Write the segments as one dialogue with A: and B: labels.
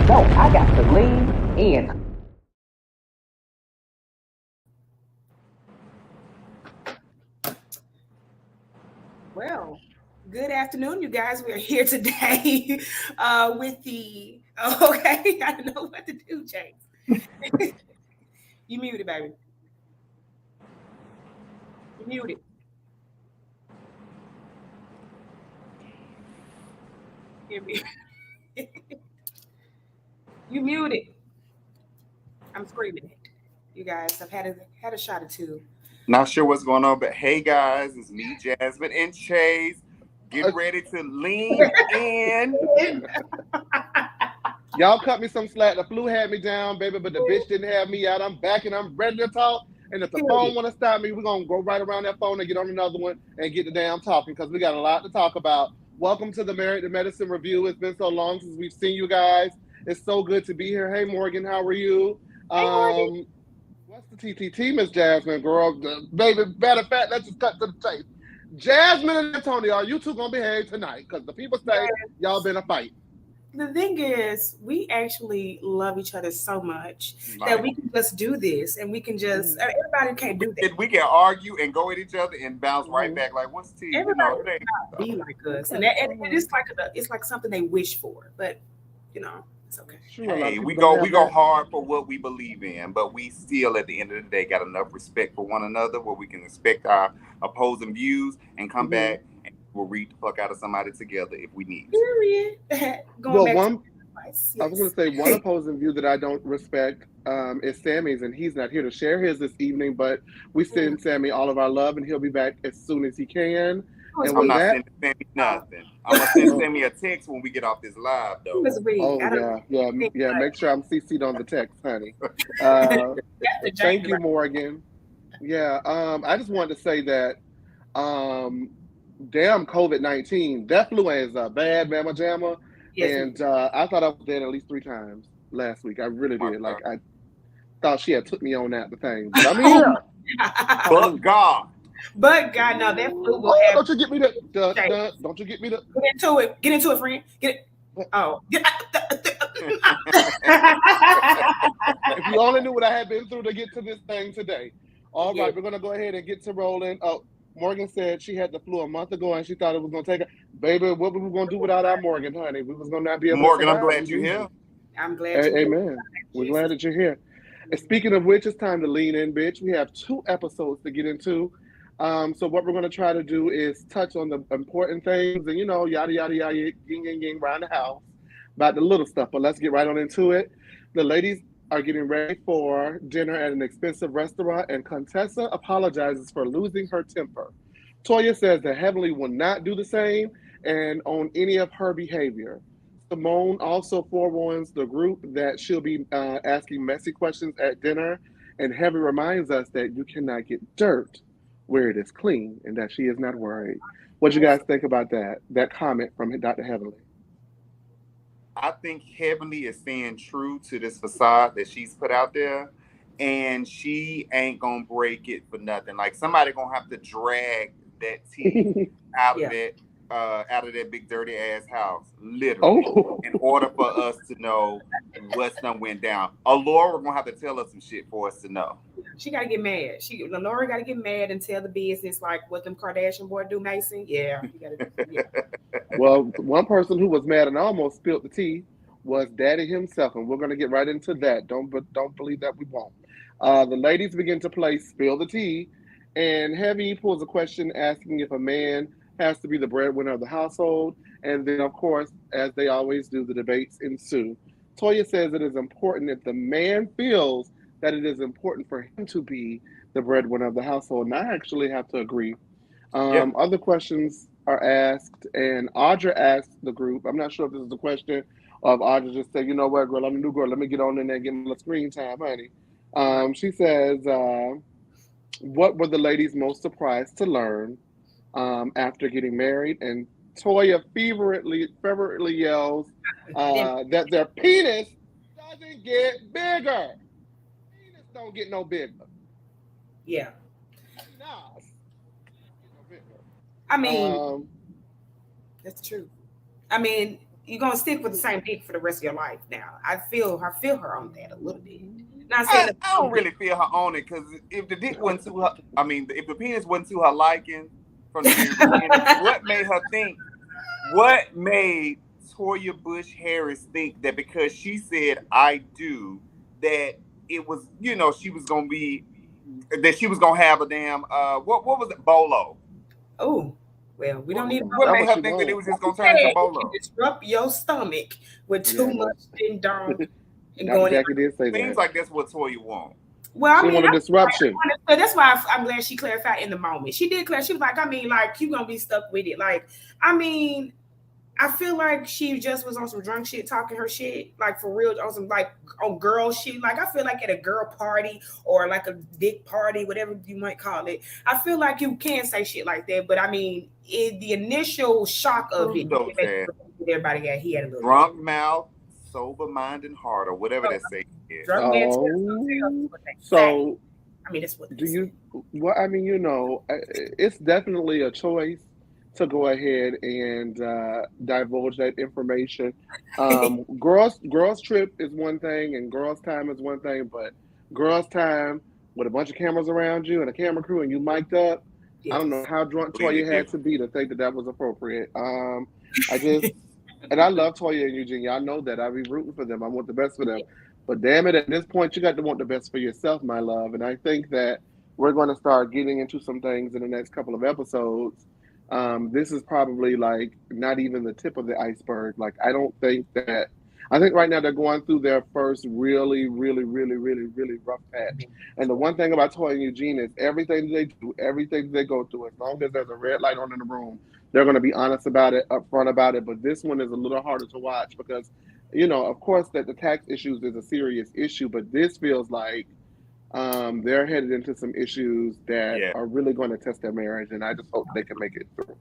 A: No, I got to lean in.
B: Well, good afternoon, you guys. We are here today with the. Okay, I don't know what to do, James. You muted, baby. You muted. Hear me. You muted. I'm screaming it. You guys, I've had a shot or two.
C: Not sure what's going on, but hey guys, it's me, Jasmine, and Chase. Getting ready to lean in.
D: Y'all cut me some slack. The flu had me down, baby, but the bitch didn't have me out. I'm back and I'm ready to talk. And if the phone
B: Period.
D: want to stop me, we're going to go right around that phone and get on another one and get the damn talking because we got a lot to talk about. Welcome to the Married to Medicine review. It's been so long since we've seen you guys. It's so good to be here. Hey, Morgan, how are you?
B: Hey, Morgan.
D: Um, what's the TTT, Miss Jasmine, girl? Baby, matter of fact, let's just cut to the chase. Jasmine and Antonio, you two going to behave tonight because the people say y'all been a fight.
B: The thing is, we actually love each other so much that
C: Like
B: we can just do this, and we can just everybody can't do that.
C: we can argue and go at each other and bounce right
D: Mhm.
C: back. Like, what's tea?
B: Everybody
C: It ain't.
B: cannot be like us, and,
D: Okay.
B: that, and it's like something they wish for, but it's okay.
D: Sure, a lot
C: Hey,
D: of
C: we
D: people don't
C: go
D: have
C: we go
D: that.
C: hard for what we believe in, but we still at the end of the day got enough respect for one another where we can respect our opposing views and come
D: Hmm.
C: back and we'll read the fuck out of somebody together if we need to.
B: Period. Going
D: Well,
B: back to
D: one
B: advice,
D: I was going
B: yes.
D: to say one opposing view that I don't respect is Sammy's, and he's not here to share his this evening. But we
B: Mm.
D: send Sammy all of our love, and he'll be back as soon as he can.
B: It was
D: And
C: I'm
D: with
B: weak.
C: not
D: that,
C: sending Sammy
B: Oh,
C: nothing. I'm gonna send
D: oh,
C: Sammy a text when we get off this live
B: it
C: though.
B: was weak.
D: oh
B: I don't know.
D: yeah, yeah,
B: Anything
D: yeah. Make sure I'm CC'd on the text, honey.
B: but
D: Uh,
B: that's the
D: thank
B: Jamie
D: you,
B: right.
D: Morgan. Yeah, I just wanted to say that um, damn COVID-19, that flu is a bad mamma jamma,
B: Yes, it
D: and I thought I was dead at least 3 times last week. I really
C: My
D: did. Like
C: God.
D: I thought she had took me on that the thing, but I'm
B: oh
D: here.
B: my.
C: But
D: Hallelujah.
C: God.
B: But God, no, that flu will
D: Oh,
B: have
D: don't you get me the,
B: shape.
D: don't you get me the.
B: Get into it. Get into it, friend. Get it. Oh.
D: If you only knew what I had been through to get to this thing today. All
B: Yeah.
D: right, we're gonna go ahead and get to rolling. Oh, Morgan said she had the flu a month ago and she thought it was gonna take her. Baby, what were we gonna do without our Morgan, honey? We was gonna not be able to
C: Morgan, I'm
D: survive. We
C: glad you're
D: need
C: here.
D: you.
B: I'm glad you're here.
D: Amen. We're glad
B: Jesus.
D: that you're here. And speaking of which, it's time to lean in, bitch. We have 2 episodes to get into. So what we're going to try to do is touch on the important things and yada yada yada, ying ying ying around the house about the little stuff. But let's get right on into it. The ladies are getting ready for dinner at an expensive restaurant, and Contessa apologizes for losing her temper. Toya says that Heavenly will not do the same and on any of her behavior. Simone also forewarns the group that she'll be asking messy questions at dinner, and Heaven reminds us that you cannot get dirt where it is clean, and that she is not worried. What do you guys think about that comment from Dr. Heavenly?
C: I think Heavenly is staying true to this facade that she's put out there, and she ain't gonna break it for nothing. Like somebody gonna have to drag that tea out of
B: Yeah.
C: that big dirty ass house, literally,
D: Oh,
C: in order for us to know what's done went down. Laura gonna have to tell us some shit for us to know.
B: She gotta get mad. Lenora gotta get mad and tell the business like what them Kardashian boy do, Mason. Yeah, you gotta. Yeah.
D: well, one person who was mad and almost spilled the tea was Daddy himself, and we're going to get right into that. Don't believe that we won't. The ladies begin to play spill the tea, and Heavy pulls a question asking if a man has to be the breadwinner of the household, and then of course, as they always do, the debates ensue. Toya says it is important if the man feels that it is important for him to be the breadwinner of the household, and I actually have to agree.
C: Yeah,
D: Other questions are asked, and Audra asked the group. I'm not sure if this is a question or if Audra just said, "You know what, girl, I'm a new girl. Let me get on in there and get my little screen time, honey."
B: Right.
D: She says, "What were the ladies most surprised to learn after getting married?" And Toya fervently yells
B: Then
D: that their penis doesn't get bigger. Penis don't get no bigger.
B: yeah.
D: Penis don't get no bigger.
B: I mean,
D: Um,
B: that's true. I mean, you're gonna stick with the same dick for the rest of your life. Now, I feel her on that a little bit. Not saying
C: I don't really feel her on it because if the dick wasn't to her, I mean, if the penis wasn't to her liking from the very beginning, what made her think? What made Toya Bush Harris think that because she said "I do" that it was, she was gonna have a damn what was it, bolo?
B: Oh, well, we don't need.
C: What made her think that it was just gonna turn into bolo?
B: Disrupt your stomach with too much ding dong and
D: Dr.
B: going.
D: Jackie did say
C: Seems
D: that.
C: like that's what Toya wants.
B: Well,
D: she want a disruption.
B: That's why I'm glad she clarified in the moment. She did clarify. She was like, I mean, like, you gonna be stuck with it. Like, I mean, I feel like she just was on some drunk shit, talking her shit, like for real, on some like on girl shit. Like, I feel like at a girl party or like a dick party, whatever you might call it, I feel like you can say shit like that. But I mean, the initial shock of it, everybody got he had a little
C: drunk mouth, sober mind and heart, or whatever that saying is.
D: So
B: I mean, that's what.
D: Do you? Well, I mean, it's definitely a choice to go ahead and divulge that information. Girls trip is one thing, and girls time is one thing, but girls time with a bunch of cameras around you and a camera crew, and you mic'd up. Yes. I don't know how drunk Toya had to be to think that was appropriate. And I love Toya and Eugene. Y'all know that. I be rooting for them. I want the best for them. But damn it, at this point, you got to want the best for yourself, my love. And I think that we're going to start getting into some things in the next couple of episodes. This is probably like not even the tip of the iceberg. Like, I think right now they're going through their first really, really, really, really, really rough patch. And the one thing about Toya and Eugene is everything they do, everything they go through, as long as there's a red light on in the room, they're going to be honest about it, upfront about it. But this one is a little harder to watch because, of course, that the tax issues is a serious issue, but this feels like they're headed into some issues that are really going to test their marriage, and I just hope they can make it through.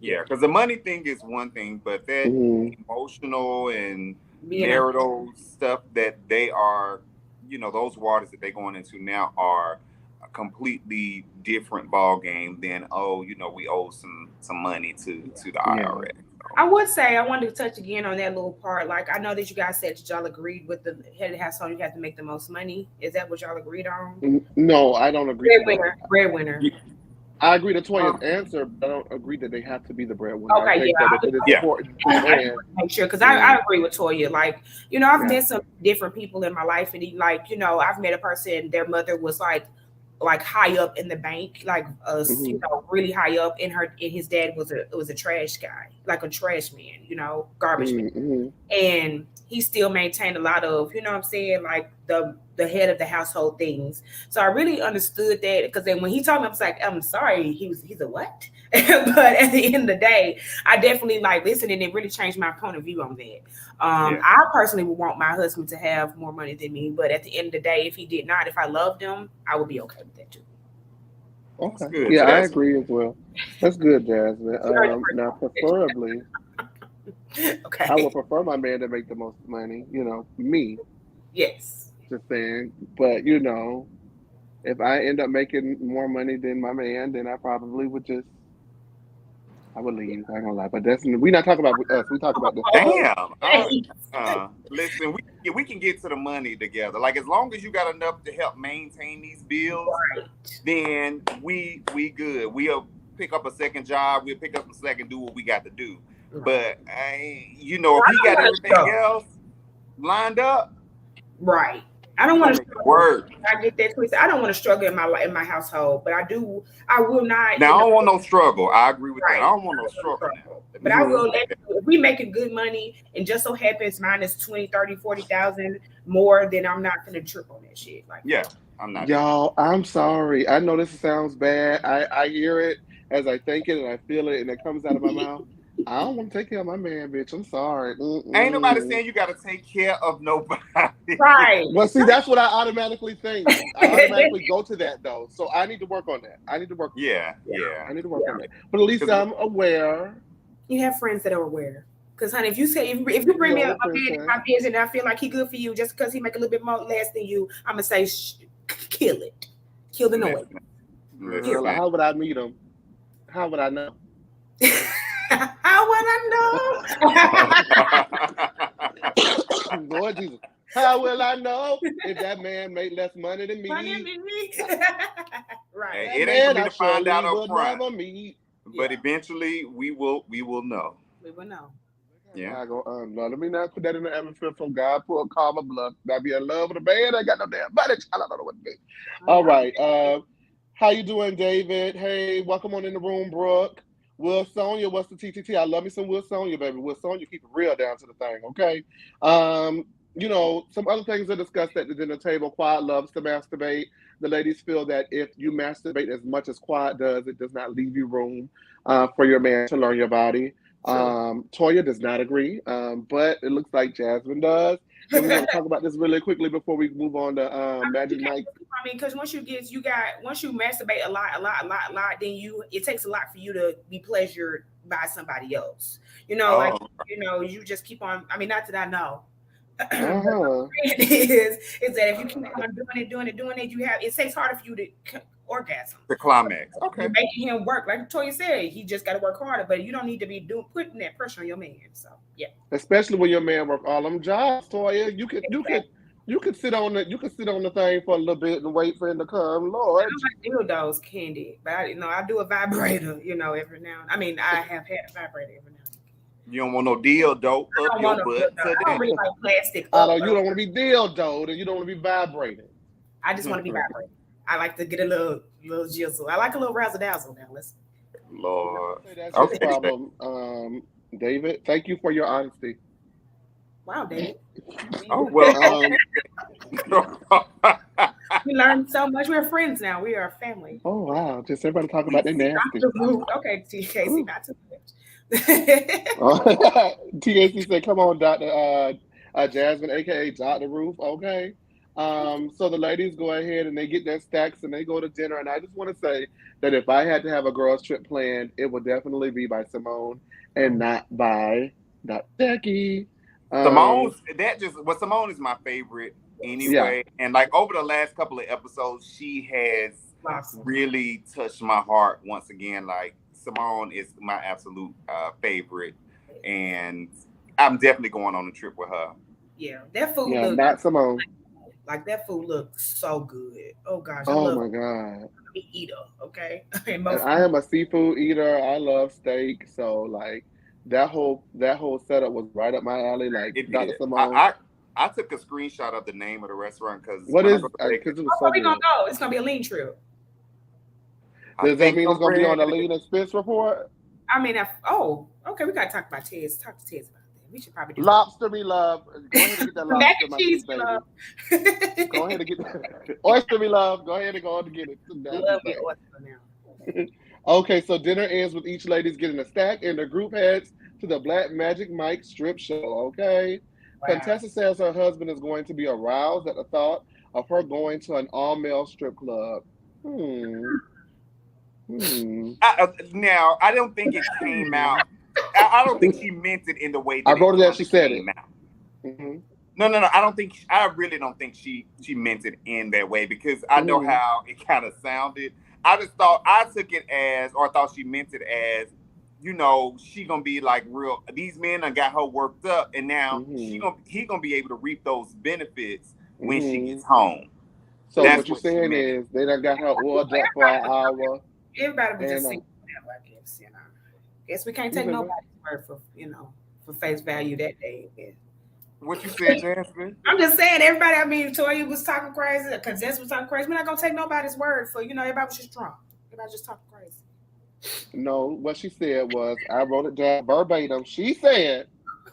C: Yeah, because the money thing is one thing, but that emotional and marital stuff that they are, those waters that they're going into now are a completely different ball game than we owe some money to the IRS.
B: I would say I wanted to touch again on that little part. Like, I know that you guys said that y'all agreed with the head of the household, you have to make the most money. Is that what y'all agreed on?
D: No, I don't agree.
B: Breadwinner.
D: I agree to Toya's answer, but I don't agree that they have to be the breadwinner.
B: Okay,
D: I think that it is important
B: to make sure, because I agree with Toya. Like, I've met some different people in my life, and I've met a person, their mother was like high up in the bank, like really high up, and his dad was a trash guy, like a trash man, garbage man. And he still maintained a lot of, like the head of the household things. So I really understood that, because then when he told me, I was like, I'm sorry, he's a what? But at the end of the day, I definitely listened, and it really changed my point of view on that. I personally would want my husband to have more money than me, but at the end of the day, if he did not, if I loved him, I would be okay with that too.
D: Okay. Yeah, I agree as well. That's good, Jasmine. Now, preferably, I would prefer my man to make the most money. Me.
B: Yes.
D: Just saying, but if I end up making more money than my man, then I probably would leave. I ain't gonna lie, but we're not talking about us. We talk about this.
C: Damn. Listen, we can get to the money together. Like, as long as you got enough to help maintain these bills, then we good. We'll pick up a second job. We'll pick up a second, do what we got to do. But if he got everything else lined up,
B: right. I don't want to
C: work.
B: I get that twisted. I don't want to struggle in my household, but I will not.
C: Now, I don't want no struggle. I agree with that. I don't want no struggle now.
B: But I will let you, if we making good money and just so happens mine is 20, 30, 40,000 more, then I'm not gonna trip on that shit.
C: I'm not.
D: Y'all, I'm sorry. I know this sounds bad. I hear it as I think it and I feel it and it comes out of my mouth. I don't want to take care of my man, bitch. I'm sorry.
C: Ain't nobody saying you got to take care of nobody.
B: Right.
D: Well, see, that's what I automatically think. I automatically go to that, though. So I need to work on that. I need to work on that. I need to work on that. But at least I'm aware.
B: You have friends that are aware. Because, honey, if you bring me a man in my business and I feel like he good for you just because he make a little bit more less than you, I'm going to say, kill it. Kill the noise.
D: How would I meet him? How would I know?
B: How would I know?
D: Lord Jesus. How will I know if that man made less money than me?
B: Money than me. Right.
C: It ain't for me
D: I
C: to find out
D: surely
C: up
D: would
C: front,
D: never meet.
C: but
B: Yeah.
C: eventually we will know.
B: We will know.
C: Yeah.
D: No, let me not put that in the atmosphere for God. Pull karma bluff. I be in love with a man. I got no damn money. I don't know what to do. All right. How you doing, David? Hey, welcome on in the room, Brooke. Will Sonia, what's the TTT? I love me some Will Sonia, baby. Will Sonia, keep it real down to the thing, okay? Some other things are discussed at the dinner table. Quiet loves to masturbate. The ladies feel that if you masturbate as much as Quiet does, it does not leave you room for your man to learn your body. Toya does not agree, but it looks like Jasmine does. So we want to talk about this really quickly before we move on to Magic Mike.
B: I mean, because once you masturbate a lot, then it takes a lot for you to be pleasured by somebody else. You just keep on. I mean, not that I know. Is that if you keep on doing it, it takes harder for you to orgasm.
C: The climax. Okay.
B: You're making him work. Like Toya said, he just got to work harder, but you don't need to be putting that pressure on your man. So yeah.
D: Especially when your man work all them jobs, Toya. You could sit on the thing for a little bit and wait for him to come. Lord.
B: I don't like dildos, Candy, but I do a vibrator, every now and I mean I have had a vibrator every now and then.
C: You don't want no dildo up your butt.
B: I don't really like plastic.
D: You don't want to be dildoed and you don't want to be vibrated.
B: I just want to be vibrated. I like to get a little jizzle. I like a little razzle dazzle now. Listen.
C: Lord.
D: That's your problem, David. Thank you for your honesty.
B: Wow, David.
C: Oh well.
B: We learned so much. We're friends now. We are a family.
D: Oh wow! Just everybody talking about their nasty.
B: Okay, TKC, not too much.
D: TAC said, "Come on, Dr. Jasmine, aka Dr. Roof." Okay. So the ladies go ahead and they get their stacks and they go to dinner. And I just want to say that if I had to have a girls' trip planned, it would definitely be by Simone and not by Becky.
C: Simone is my favorite anyway. Yeah. And like over the last couple of episodes, she has really touched my heart once again. Like Simone is my absolute favorite, and I'm definitely going on a trip with her.
B: Yeah, that food.
D: Yeah, not Simone.
B: Like that food looks so good. Oh gosh.
D: Oh my God.
B: I'm an eater, okay?
D: I am a seafood eater. I love steak, so like that whole setup was right up my alley. Like Dr. Simone.
C: I took a screenshot of the name of the restaurant because
B: it was so we gonna go. It's gonna be a lean trip.
D: Does that mean it's gonna be on a lean expense report?
B: I mean, okay, we gotta talk about Tez. Talk to Tez about that. We should probably do
D: lobster. We love. Go ahead and get that lobster.
B: Mac and cheese, we love.
D: Go ahead and get that. Oyster. We love. Go ahead and get it.
B: Love the oyster now.
D: Okay, so dinner ends with each lady's getting a stack, and the group heads to the Black Magic Mike strip show. Okay. Wow. Contessa says her husband is going to be aroused at the thought of her going to an all-male strip club.
C: Now, I don't think it came out. I don't think she meant it in the way that
D: I wrote it as she said it.
C: Mm-hmm. No. I really don't think she meant it in that way because I know how it kind of sounded. I took it as, or I thought she meant it as, she gonna be like real. These men done got her worked up, and now he gonna be able to reap those benefits when she gets home.
D: So what you're saying is they done got her oiled up for an hour.
B: Everybody was just saying that, I guess. Guess we can't take nobody's word for face value that day. Yeah.
C: What you said, Jasmine?
B: I'm just saying, everybody. I mean, Toya was talking crazy. Contessa was talking crazy. We're not gonna take nobody's word for. Everybody was just drunk. Everybody just talking crazy.
D: No, what she said was, I wrote it down verbatim. She said.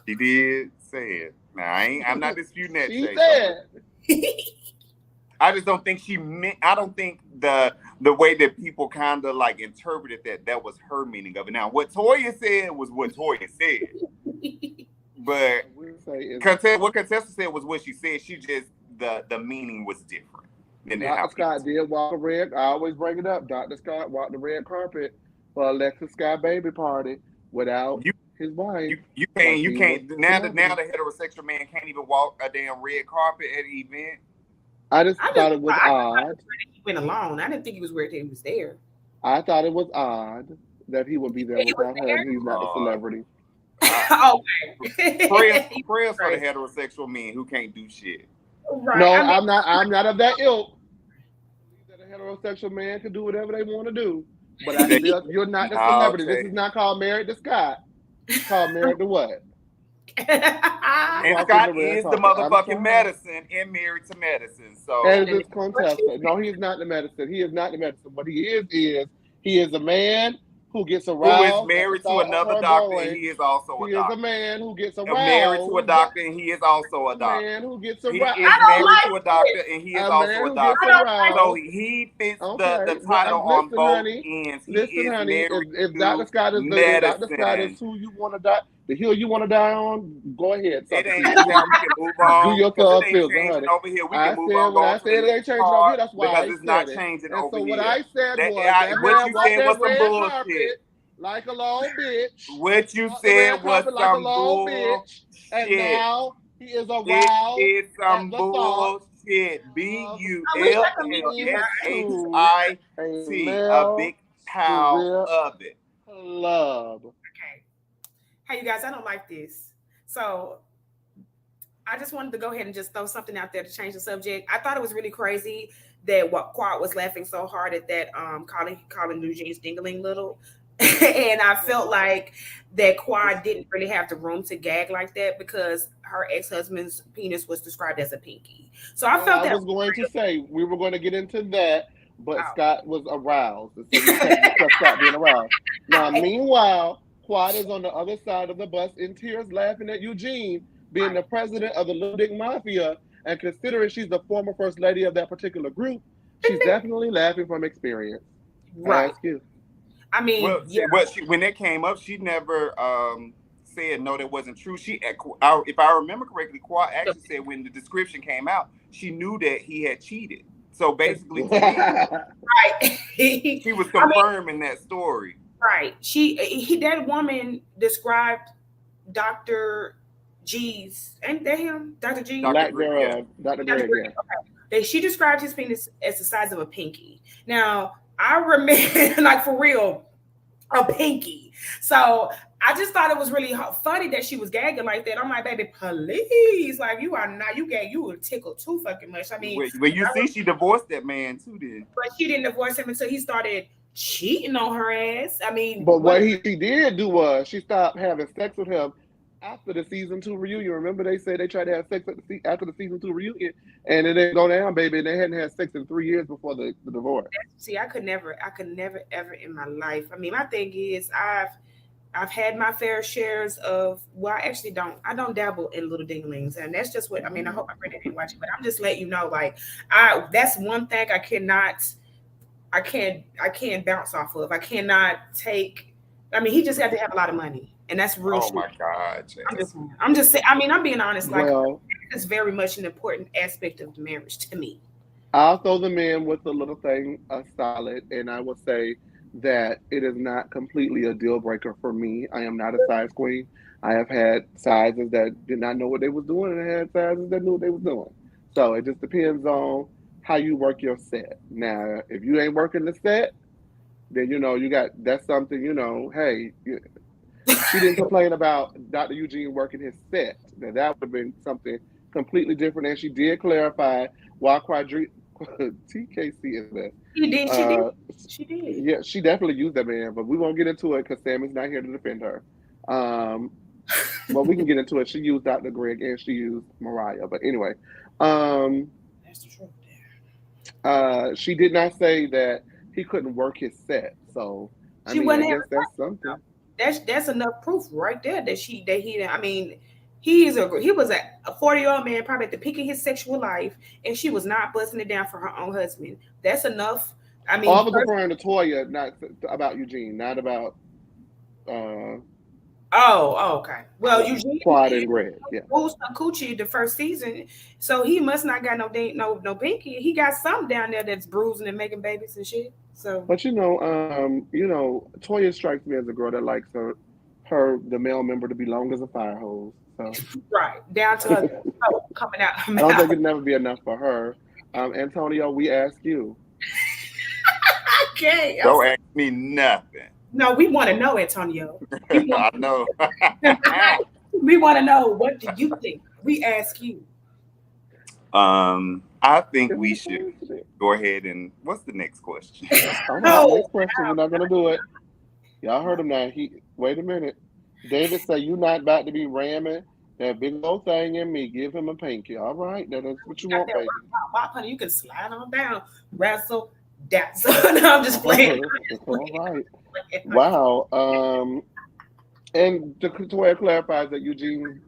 C: She did say it. Now I'm not disputing that.
D: She said.
C: I just don't think she meant. I don't think the way that people kind of like interpreted that was her meaning of it. Now, what Toya said was what Toya said, but what Contessa said was what she said. She just the meaning was different.
D: Dr. Scott did walk a red. I always bring it up. Dr. Scott walked the red carpet for Alexis Scott baby party without his wife.
C: You can't. Now the heterosexual man can't even walk a damn red carpet at an event.
D: I thought it was odd.
B: He went alone. I didn't think he was weird that he was there.
D: I thought it was odd. that he would be there
B: He was
D: without her,
B: there?
D: and he's not a celebrity.
B: Okay.
C: Prayers for the heterosexual men who can't do shit.
B: Right.
D: No,
B: I mean,
D: I'm not of that ilk. I believe that a heterosexual man can do whatever they want to do, but you're not the celebrity. This is not called Married to Scott. It's called Married to what?
C: And Scott is the motherfucking medicine and Married to Medicine. So
D: and it's Contessa. No, he is not the medicine. He is not the medicine. What he is a man who gets aroused.
C: Who is married to another doctor, and he is also a doctor.
D: He is a man who gets aroused.
C: Married to a doctor, and he is also a doctor.
D: Man who gets
C: aroused.
D: He
C: is married to a doctor, and he is also a doctor. So he fits the title on both ends.
D: Listen, honey, if Dr. Scott is Dr. Scott is who you want to die, the hill you want to die on, go ahead.
C: It ain't now we can move on.
D: Do your thug feels, honey.
C: Over here, we can move on.
D: When I said it ain't changing over here, that's why
C: because it's not changing over here.
D: So what I said was
C: what you said was some bullshit.
D: Like a long bitch.
C: What you said was some bullshit.
D: And now he is aroused.
C: It is some bullshit. BULLSHIT. A big pile of it.
D: Love.
B: Okay. Hey, you guys, I don't like this. So I just wanted to go ahead and just throw something out there to change the subject. I thought it was really crazy that Quad was laughing so hard at that calling Eugene's dingling little. And I felt like that Quad didn't really have the room to gag like that because her ex-husband's penis was described as a pinky. So I felt that
D: I was going to say we were going to get into that, but Scott was aroused. So Scott being aroused. Now, meanwhile, Quad is on the other side of the bus in tears, laughing at Eugene being the president of the Little Dick Mafia, and considering she's the former first lady of that particular group, she's definitely laughing from experience.
B: Right.
D: Ask you.
B: I mean,
C: when that came up, she never said no, that wasn't true. If I remember correctly, Quad actually said when the description came out, she knew that he had cheated. So basically, he was confirming that story.
B: Right. That woman described Dr. G's, ain't that him? Dr. G?
D: Dr. Greg, yeah.
B: She described his penis as the size of a pinky. Now, I remember, like, for real, a pinky. So I just thought it was really funny that she was gagging like that. I'm like, baby, please. Like, you were tickled too fucking much. I mean,
C: but you see, she divorced that man too, then.
B: But she didn't divorce him until he started cheating on her ass. I mean,
D: but what he did do was she stopped having sex with him after the season 2 reunion. Remember, they said they tried to have sex after the season 2 reunion, and it didn't go down, baby. And they hadn't had sex in 3 years before the divorce.
B: See, I could never ever in my life. I mean, my thing is, I've had my fair shares of. Well, I don't dabble in little dinglings, and that's just what I mean. I hope my friend didn't watch it, but I'm just letting you know, like, that's one thing I can't bounce off of. I cannot take. I mean, he just had to have a lot of money. And that's real.
C: Oh my God!
B: I'm just saying. I mean, I'm being honest. Like, it's very much an important aspect of the marriage to me.
D: I'll throw the man with the little thing solid, and I will say that it is not completely a deal breaker for me. I am not a size queen. I have had sizes that did not know what they was doing, and I had sizes that knew what they was doing. So it just depends on how you work your set. Now, if you ain't working the set, then that's something. Hey. She didn't complain about Dr. Eugene working his set. Now, that would have been something completely different. And she did clarify why TKC is that.
B: She did.
D: Yeah, she definitely used that man, but we won't get into it because Sammy's not here to defend her. Well, we can get into it. She used Dr. Greg and she used Mariah. But anyway.
B: That's the truth.
D: She did not say that he couldn't work his set. So, I guess that's something.
B: That's enough proof right there that he was a 40-year-old man probably at the peak of his sexual life, and she was not busting it down for her own husband. That's enough. I mean,
D: I was referring to Toya, not about Eugene, not about.
B: Okay. Well, Eugene
D: Quad and Greg, yeah.
B: Bruised a coochie the first season, so he must not got no pinky. He got some down there that's bruising and making babies and shit. So,
D: but Toya strikes me as a girl that likes the male member to be long as a fire hose. So
B: right down to her coming out.
D: I don't think it'd never be enough for her. Antonio, we ask you.
B: Okay.
C: Don't ask me nothing.
B: No, we want to know, Antonio.
C: I know.
B: We want to know, what do you think? We ask you.
C: I think we should go ahead and what's the next question?
D: All right,
B: Oh,
D: next question. We're not gonna do it. Y'all heard him now. Wait a minute. David said you not about to be ramming that big old thing in me. Give him a pinky. All right, that's what you
B: got
D: want,
B: that
D: baby.
B: wop, honey. You can slide on down, wrestle, dazzle. No, I'm just playing.
D: All right. Wow. And Toya clarifies that Eugene's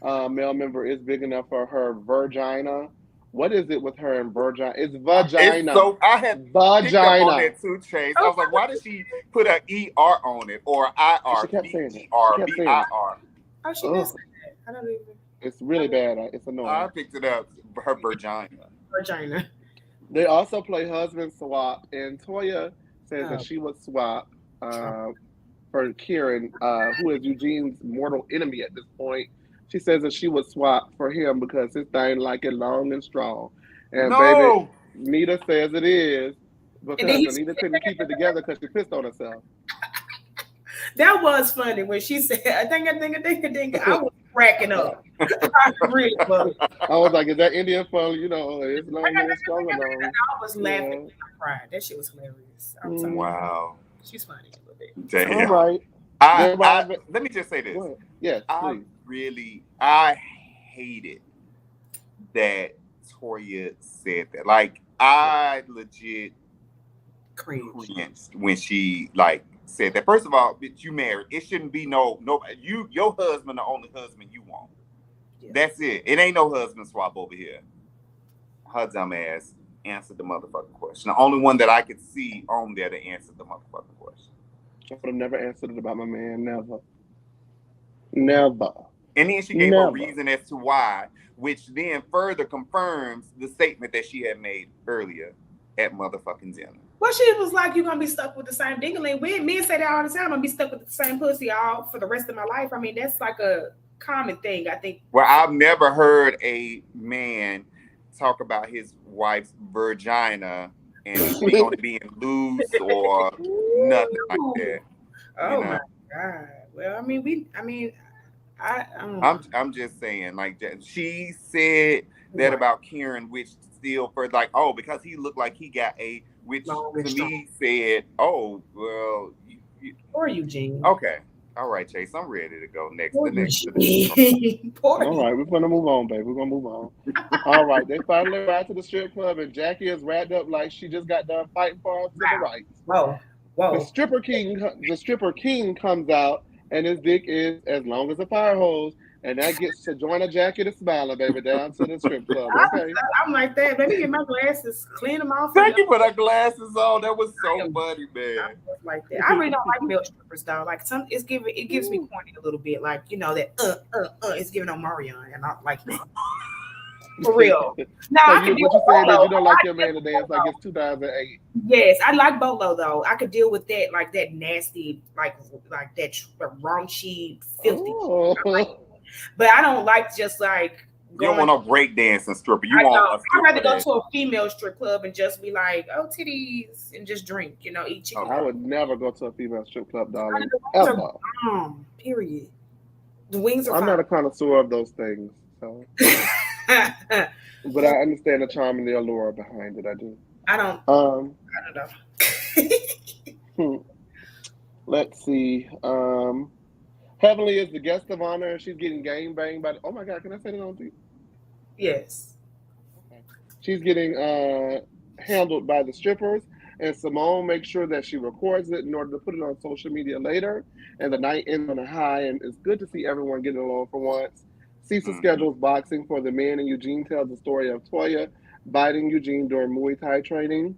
D: male member is big enough for her vagina. What is it with her and vagina? It's vagina.
C: It's so I had picked up on
D: Vagina.
C: that too, Chase. I was like, why did she put an ER on it or IR?
D: She kept saying it.
C: B-E-R,
D: She kept saying it.
C: B-I-R.
B: Oh, she did say that. I don't even.
D: It's really bad. It's
C: I
D: annoying.
C: picked it up. Her vagina.
B: Vagina.
D: They also play husband swap, and Toya says that she would swap for Kieran, who is Eugene's mortal enemy at this point. She says that she would swap for him because his thing like it long and strong. And
C: No.
D: baby, Nita says it is
B: And then
D: because Anita couldn't keep it together because she pissed on herself.
B: That was funny when she said, "Ding a ding a ding a ding." I was cracking up. I really was.
D: I was like, "Is that Indian phone? You know, it's long and strong and long."
B: I was laughing and I cried. That shit was hilarious. I'm sorry.
C: Wow.
B: She's funny a little bit.
C: Damn.
D: All right.
C: Let me just say this.
D: Yes, please.
C: I hated that Toya said that. Like, I legit cringed when she said that. First of all, bitch, you married. It shouldn't be no your husband the only husband you want. Yeah. That's it. It ain't no husband swap over here. Her dumb ass answered the motherfucking question. The only one that I could see on there to answer the motherfucking question.
D: I would have never answered it about my man. Never.
C: And then she gave a reason as to why, which then further confirms the statement that she had made earlier at motherfucking dinner.
B: Well, she was like, "You're gonna be stuck with the same dingling." Men say that all the time. I'm gonna be stuck with the same pussy all for the rest of my life. I mean, that's like a common thing, I think.
C: Well, I've never heard a man talk about his wife's vagina and on it being loose or nothing like that.
B: Oh my God. Well,
C: I'm just saying, like, she said that about Kieran, which still for because he looked like he got a, which to me said, oh well,
B: or Eugene.
C: Okay, all right, Chase, I'm ready to go next.
B: All
D: right, we're gonna move on, babe. We're gonna move on. All right, they finally ride to the strip club, and Jackie is wrapped up like she just got done fighting for her civil rights.
B: Whoa.
D: The stripper king comes out, and his dick is as long as a fire hose, and that gets to join a Jackie to smiling, baby, down to the strip club. Okay.
B: I'm like that. Let me get my glasses, clean them off.
C: Thank you for the glasses on. That was so funny, man.
B: I was like that. I really don't like male strippers though. Like it gives me corny a little bit. Like that it's giving on Marion, and I'm like for real. No,
D: so
B: I can deal with
D: that you don't like your man to dance like it's 2008.
B: Yes, I like Bolo though. I could deal with that, like that nasty, like that raunchy, filthy.
D: Oh.
B: But I don't like just like.
C: You don't want no break dancing stripper. You want.
B: I'd rather go to a female strip club and just be like, "Oh, titties," and just drink. Eat chicken.
D: I would never go to a female strip club, darling. Ever.
B: Period. The wings are.
D: I'm not a connoisseur of those things, so. But I understand the charm and the allure behind it. I do.
B: I don't know.
D: Let's see. Heavenly is the guest of honor, and she's getting gang banged by. Oh my God! Can I say that on TV?
B: Yes.
D: Okay. She's getting handled by the strippers, and Simone makes sure that she records it in order to put it on social media later. And the night ends on a high, and it's good to see everyone getting along for once. Cecil schedules boxing for the men, and Eugene tells the story of Toya biting Eugene during Muay Thai training.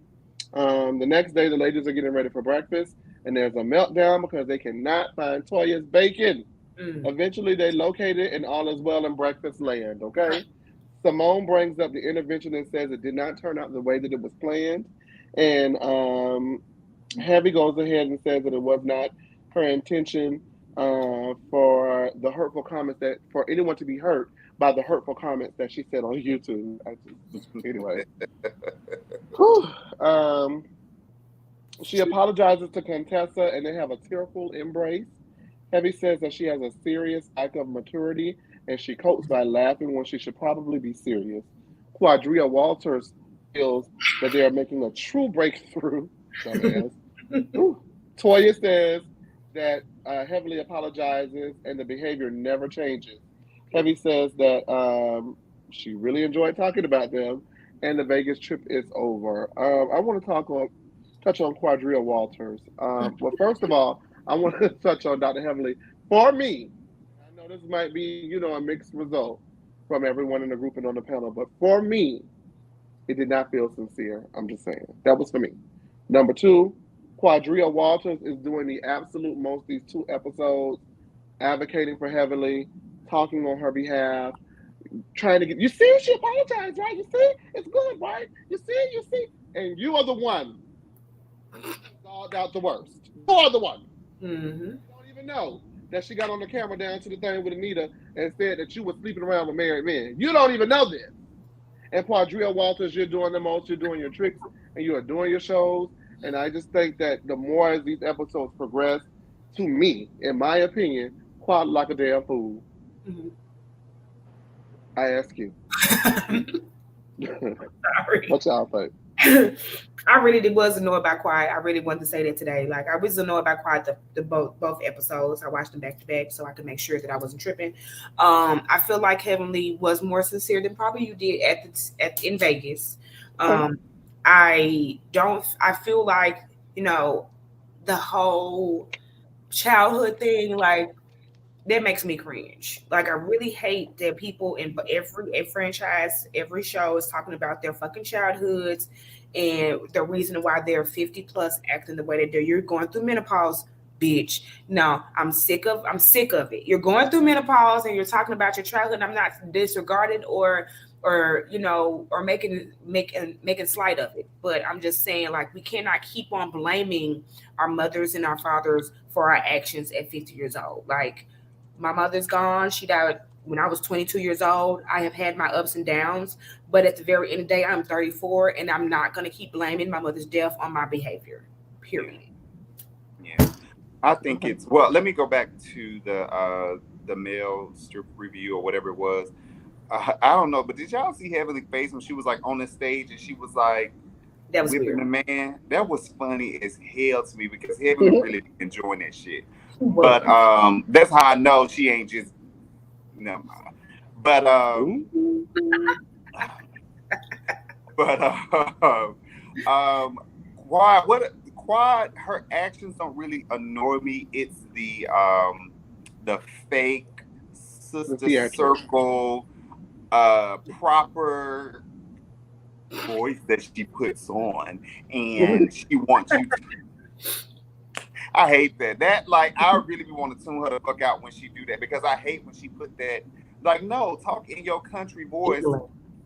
D: The next day, the ladies are getting ready for breakfast, and there's a meltdown because they cannot find Toya's bacon. Eventually, they locate it, and all is well in breakfast land, okay? Simone brings up the intervention and says it did not turn out the way that it was planned. And Heavy goes ahead and says that it was not her intention for the hurtful comments for anyone to be hurt by the hurtful comments that she said on YouTube. Anyway. She apologizes to Contessa and they have a tearful embrace. Heavy says that she has a serious lack of maturity and she copes by laughing when she should probably be serious. Quadria Walters feels that they are making a true breakthrough. Dumbass. Ooh. Toya says that Heavily apologizes and the behavior never changes. Heavy says that she really enjoyed talking about them and the Vegas trip is over. I want to touch on Quadria Walters. Well, first of all, I want to touch on Dr. Heavenly. For me, I know this might be, a mixed result from everyone in the group and on the panel, but for me, it did not feel sincere. I'm just saying. That was for me. Number two, Quadria Walters is doing the absolute most these 2 episodes, advocating for Heavenly, talking on her behalf, trying to get. You see, she apologized, right? You see, it's good, right? You see, and you are the one called out the worst. You are the one.
B: Mm-hmm.
D: You don't even know that she got on the camera down to the thing with Anita and said that you were sleeping around with married men. You don't even know this. And Quadria Walters, you're doing the most. You're doing your tricks and you are doing your shows. And I just think that the more as these episodes progress, to me, in my opinion, Quad like a damn fool.
B: Mm-hmm.
D: I ask you.
B: Sorry.
D: What y'all think?
B: I really was annoyed by Quiet. I really wanted to say that today. Like I was annoyed by Quiet the both episodes. I watched them back to back so I could make sure that I wasn't tripping. I feel like Heavenly was more sincere than probably you did in Vegas. I feel like, the whole childhood thing, like that makes me cringe. Like I really hate that people in every franchise, every show is talking about their fucking childhoods and the reason why they're 50 plus acting the way that they're. You're going through menopause, bitch. No, I'm sick of it. You're going through menopause and you're talking about your childhood. I'm not disregarding or making slight of it, but I'm just saying, like, we cannot keep on blaming our mothers and our fathers for our actions at 50 years old. Like, my mother's gone. She died when I was 22 years old. I have had my ups and downs, but at the very end of the day, I'm 34, and I'm not going to keep blaming my mother's death on my behavior. Period.
C: Yeah. I think it's well. Let me go back to the male strip review or whatever it was. I don't know, but did y'all see Heavenly face when she was like on the stage and she was like
B: That was
C: whipping
B: weird.
C: the man? That was funny as hell to me because Heavenly really enjoying that shit. But that's how I know she ain't just never mind. But Quad her actions don't really annoy me. It's the fake sister circle proper voice that she puts on and she wants you to. I hate that. I really want to tune her the fuck out when she do that because I hate when she put that. Like, no, talk in your country voice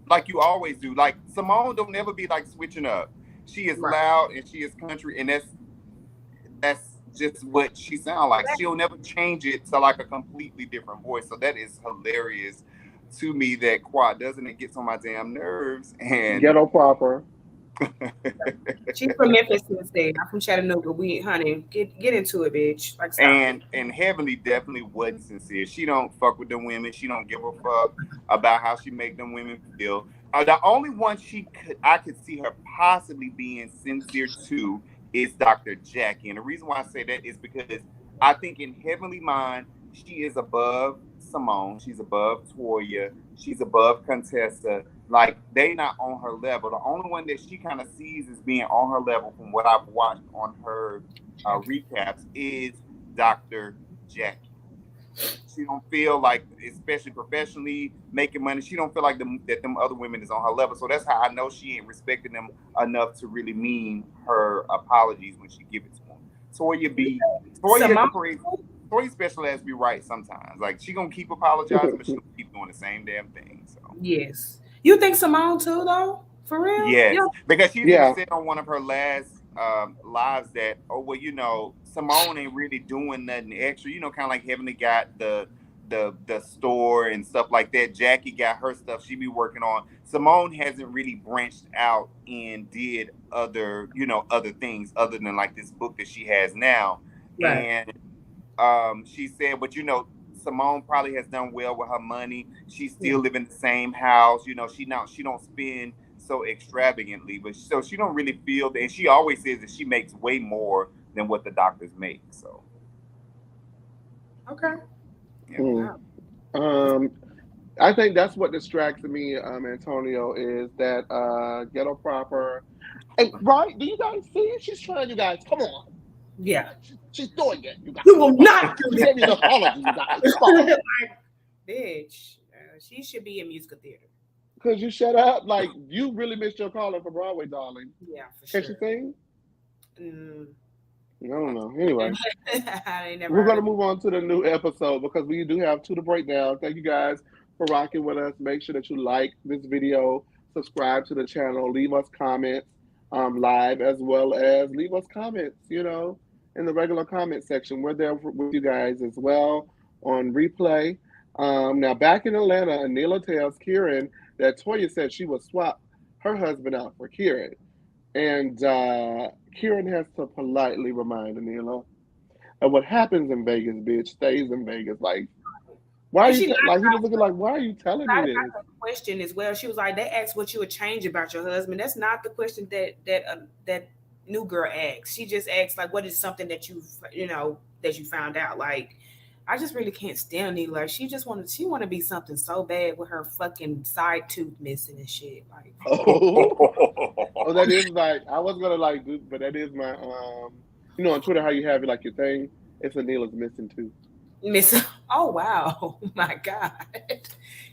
C: like you always do. Like, Simone don't never be like switching up. She is loud and she is country, and that's just what she sounds like. She'll never change it to like a completely different voice. So that is hilarious to me that Quad doesn't. It gets on my damn nerves. And
D: ghetto proper.
B: She's from Memphis, Tennessee. I'm from Chattanooga. Honey, get into it, bitch. Like, stop.
C: And Heavenly definitely wasn't sincere. She don't fuck with them women. She don't give a fuck about how she make them women feel. The only one I could see her possibly being sincere to is Dr. Jackie. And the reason why I say that is because I think in Heavenly mind, she is above Simone. She's above Toya. She's above Contessa. Like, they not on her level. The only one that she kind of sees as being on her level from what I've watched on her recaps is Dr. Jackie. She don't feel like, especially professionally making money, she don't feel like that them other women is on her level. So that's how I know she ain't respecting them enough to really mean her apologies when she give it to them. Toya crazy. Toya special as be right sometimes. Like, she gonna keep apologizing, but she gonna keep doing the same damn thing. So
B: yes, you think Simone too, though? For real?
C: Yes, because she even said on one of her last lives that, Simone ain't really doing nothing extra. Kind of like Heavenly got the the store and stuff like that. Jackie got her stuff she be working on. Simone hasn't really branched out and did other things other than like this book that she has now.
B: Right.
C: And she said, but Simone probably has done well with her money. She still live in the same house. She don't spend so extravagantly, but so she don't really feel that. And she always says that she makes way more than what the doctors make. So
B: okay.
C: Yeah.
B: Wow.
D: I think that's what distracts me, Antonio, is that ghetto proper. And right? Do you guys see it? She's trying, you guys. Come on.
B: Yeah.
D: She's doing it, you guys.
B: You will not do
D: She
B: that.
D: gave me the apology, you guys. Come on.
B: Like, bitch, she should be in musical theater.
D: Because you shut up. Like, you really missed your calling for Broadway, darling.
B: Yeah, for
D: Can
B: sure.
D: she sing?
B: Mm.
D: I don't know. Anyway,
B: I ain't never
D: we're going to
B: heard
D: move on to the new episode because we do have two to break down. Thank you guys for rocking with us. Make sure that you like this video, subscribe to the channel, leave us comments live, as well as leave us comments, in the regular comment section. We're there with you guys as well on replay. Now, back in Atlanta, Anila tells Kieran that Toya said she would swap her husband out for Kieran. And Kieran has to politely remind Anila that what happens in Vegas, bitch, stays in Vegas. Like, why are
B: And
D: you
B: she
D: like? He was looking like, why are you telling me
B: I
D: this?
B: got a question as well. She was like, "They asked what you would change about your husband." That's not the question that new girl asked. She just asked like, "What is something that that you found out?" Like, I just really can't stand Neela. Like, she want to be something so bad with her fucking side tooth missing and shit. Like,
D: Oh, that is like I was gonna like do, but that is my on Twitter how you have it like your thing. It's Anila's missing tooth.
B: miss. Oh wow, oh, my God,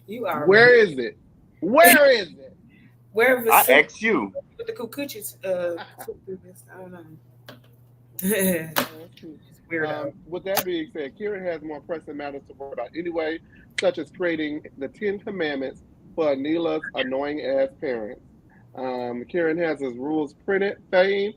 B: you are.
D: Where is it? Where is it?
B: Where
C: I asked you.
B: with the cucuches? I don't know. Weirdo.
D: With that being said, Kieran has more pressing matters to worry about anyway, such as creating the 10 Commandments for Anila's annoying ass parents. Kieran has his rules printed, stained,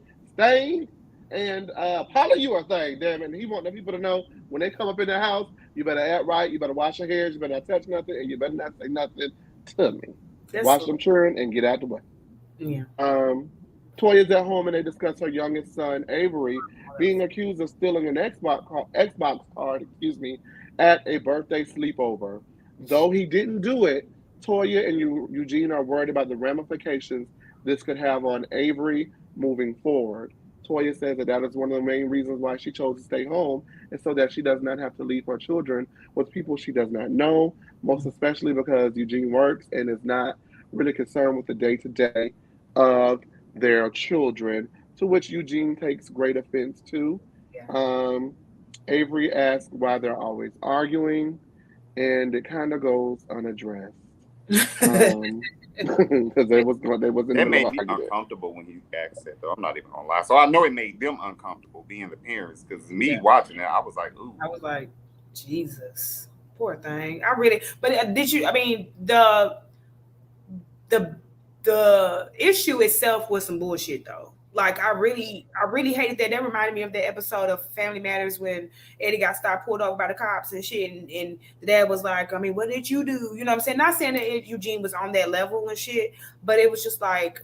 D: and Paula, you are thing, damn it. And he want the people to know when they come up in the house, you better act right, you better wash your hair, you better not touch nothing, and you better not say nothing to me. Watch them children and get out the way.
B: Yeah.
D: Toya's at home and they discuss her youngest son, Avery, being accused of stealing an Xbox card, at a birthday sleepover. Though he didn't do it, Toya and Eugene are worried about the ramifications this could have on Avery moving forward. Toya says that is one of the main reasons why she chose to stay home, and so that she does not have to leave her children with people she does not know, most especially because Eugene works and is not really concerned with the day-to-day of their children, to which Eugene takes great offense to.
B: Yeah.
D: Avery asks why they're always arguing, and it kind of goes unaddressed. Because they was in the
C: That
D: middle
C: made
D: of
C: me
D: argument.
C: uncomfortable when he asked that, though. I'm not even gonna lie. So I know it made them uncomfortable being the parents, because me watching it, I was like, ooh.
B: I was like, Jesus, poor thing. I really, but did you? I mean, the issue itself was some bullshit though. Like I really hated that. That reminded me of the episode of Family Matters when Eddie got stopped pulled over by the cops and shit, and the dad was like, I mean, what did you do? You know what I'm saying? Not saying that Eugene was on that level and shit, but it was just like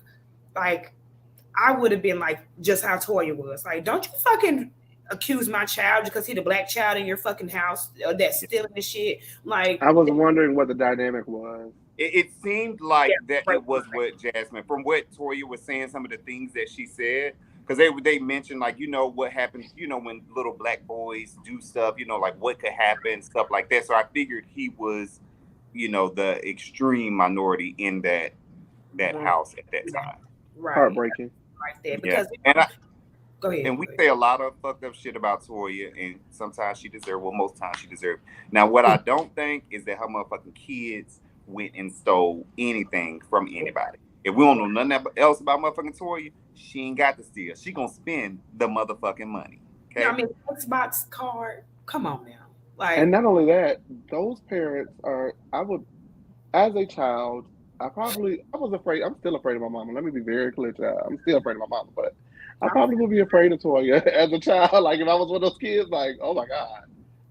B: I would have been like just how Toya was. Like, don't you fucking accuse my child because he the black child in your fucking house that's stealing the shit. Like,
D: I was wondering what the dynamic was.
C: It seemed like that it was what Jasmine, from what Toya was saying, some of the things that she said, because they mentioned like, what happens, when little black boys do stuff, like what could happen, stuff like that. So I figured he was, the extreme minority in that house at that time.
B: Right.
D: Heartbreaking.
B: Right there. Because go ahead.
C: And we say a lot of fucked up shit about Toya, and sometimes she deserves, most times she deserves. Now, what I don't think is that her motherfucking kids went and stole anything from anybody. If we don't know nothing else about motherfucking Toya, she ain't got to steal. She gonna spend the motherfucking money. Okay.
B: I mean, Xbox card. Come on now. Like,
D: and not only that, those parents are. As a child, I was afraid. I'm still afraid of my mama. Let me be very clear, child. I'm still afraid of my mama, but I probably would be afraid of Toya as a child. Like if I was one of those kids, like, oh my God,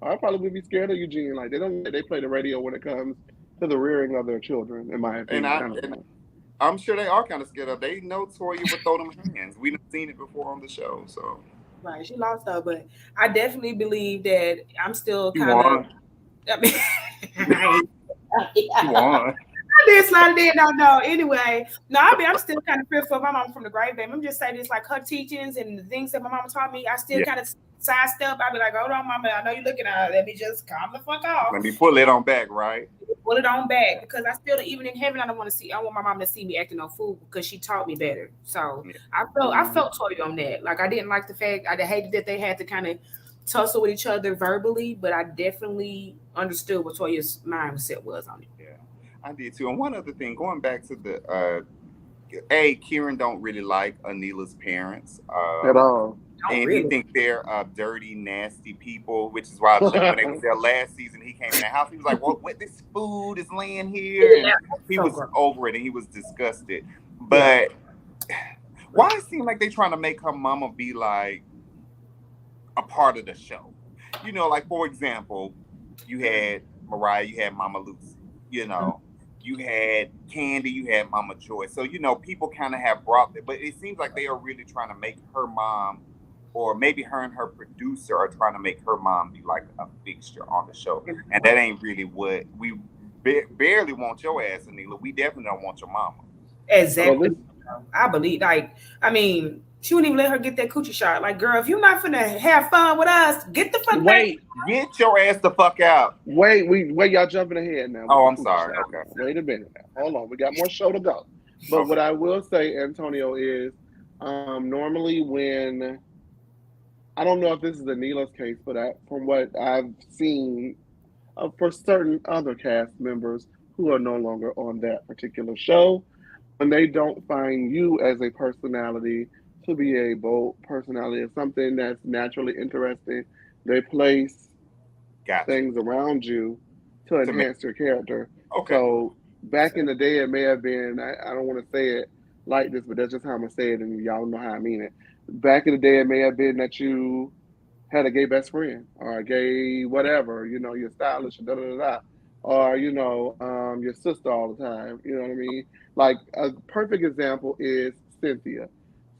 D: I probably would be scared of Eugene. Like they play the radio when it comes to the rearing of their children, in my
C: And
D: opinion. I don't know.
C: I'm sure they are kind of scared of. They know Toya would throw them hands. We've seen it before on the show, so
B: Right, she lost her, but I definitely believe that I'm still
C: she
B: kind of.
C: won.
B: I mean,
C: She won.
B: I did slide it in. No. Anyway, no, I'm still kind of fearful of my mom from the grave, baby. I'm just saying this, like her teachings and the things that my mama taught me. I still
C: Yeah.
B: kind of sidestep. I'll be like, hold on, mama. I know you're looking at her. Let me just calm the fuck off.
C: Let me pull it on back, right?
B: Pull it on back because I still, even in heaven, I don't want to see. I want my mom to see me acting on fool because she taught me better. So
C: Yeah.
B: I felt Toya on that. Like I didn't like the fact I hated that they had to kind of tussle with each other verbally, but I definitely understood what Toya's mindset was on it.
C: Yeah, I did too. And one other thing, going back to Kieran don't really like Anila's parents.
D: At all.
B: Oh,
C: And he
B: really?
C: thinks they're dirty, nasty people, which is why when they was there last season, he came in the house. He was like, "Well, what? This food is laying here," and
B: Yeah,
C: he
B: so
C: was
B: gross.
C: over it, and he was disgusted. But why it seem like they trying to make her mama be like a part of the show? You know, like for example, you had Mariah, you had Mama Lucy. You know, you had Candy, you had Mama Joy. So people kind of have brought it, but it seems like they are really trying to make her mom, or maybe her and her producer are trying to make her mom be like a fixture on the show, and that ain't really what we barely want your ass, Anila. We definitely don't want your mama. So
B: Exactly. I believe. Like, I mean, she wouldn't even let her get that coochie shot. Like, girl, if you're not finna have fun with us, get the fuck back.
C: get your ass the fuck out.
D: wait, y'all jumping ahead now.
C: Oh, I'm sorry. Okay.
D: Wait a minute now. Hold on. We got more show to go. But what I will say, Antonio, is normally when I don't know if this is Anila's case, but from what I've seen for certain other cast members who are no longer on that particular show, when they don't find you as a personality to be a bold personality or something that's naturally interesting, they place
C: Gotcha.
D: things around you to
C: To make
D: enhance your character.
C: okay.
D: So back in the day, it may have been, I don't want to say it like this, but that's just how I'm going to say it, and y'all know how I mean it. Back in the day, it may have been that you had a gay best friend or a gay whatever, you're stylish, da da da da, or your sister all the time. You know what I mean? Like a perfect example is Cynthia.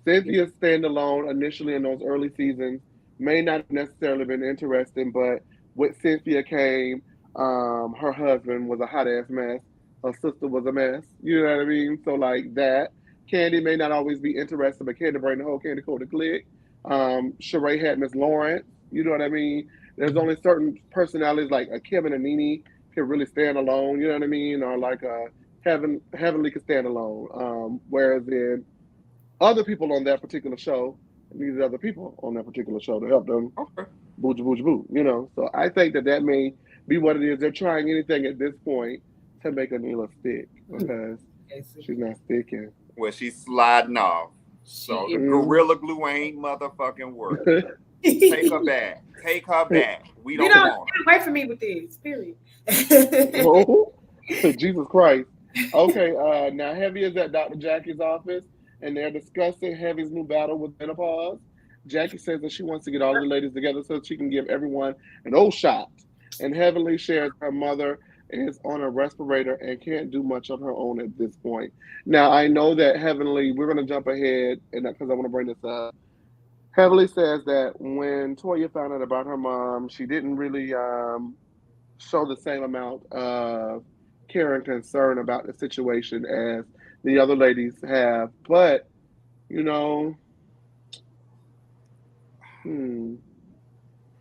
D: Cynthia's standalone initially in those early seasons may not have necessarily been interesting, but with Cynthia came, her husband was a hot ass mess. Her sister was a mess. You know what I mean? So like that. Candy may not always be interested, but Candy bring the whole Candy Coat to click. Sheree had Miss Lawrence. You know what I mean? There's only certain personalities like a Kevin and Nene can really stand alone. You know what I mean? Or like Heavenly can stand alone. Whereas in other people on that particular show needed other people on that particular show to help them
C: Okay.
D: booja booja boo. So I think that may be what it is. They're trying anything at this point to make Anila stick because she's not sticking.
C: Well, she's sliding off. So
B: She
C: the
B: is.
C: gorilla glue ain't motherfucking working. Take her back. Take her back. We
B: You
C: don't
B: know,
C: want her.
B: get away from me with this. Period.
D: Oh, Jesus Christ. Okay, now Heavy is at Dr. Jackie's office and they're discussing Heavy's new battle with menopause. Jackie says that she wants to get all of the ladies together so she can give everyone an old shot. And Heavenly shares her mother is on a respirator and can't do much on her own at this point. Now, I know that Heavenly, we're going to jump ahead and because I want to bring this up. Heavenly says that when Toya found out about her mom, she didn't really show the same amount of care and concern about the situation as the other ladies have. But, you know,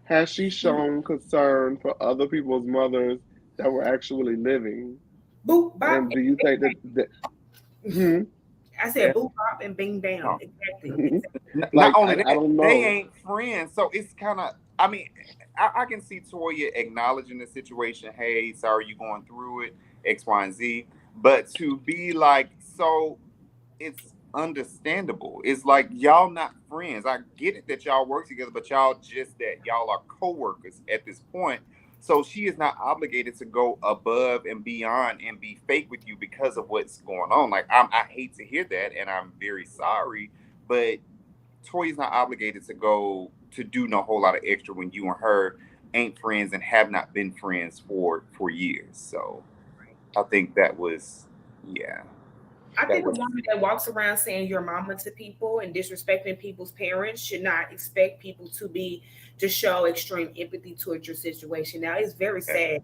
D: has she shown concern for other people's mothers that were actually living?
B: Boop, bop,
D: And do you think that hmm?
B: I said boop, bop, and bing, bam.
C: No.
B: Exactly.
C: Not
D: Like,
C: only
D: I
C: that,
D: don't
C: they
D: know.
C: ain't friends. So it's kind of, I mean, I can see Toya acknowledging the situation. Hey, sorry you going through it, X, Y, and Z. But to be like, so it's understandable. It's like y'all not friends. I get it that y'all work together, but y'all are co-workers at this point. So she is not obligated to go above and beyond and be fake with you because of what's going on. Like I hate to hear that, and I'm very sorry, but Toya's not obligated to go to do no whole lot of extra when you and her ain't friends and have not been friends for years. So I think that was, yeah.
B: I think a woman that walks around saying your mama to people and disrespecting people's parents should not expect people to show extreme empathy towards your situation. Now, it's very sad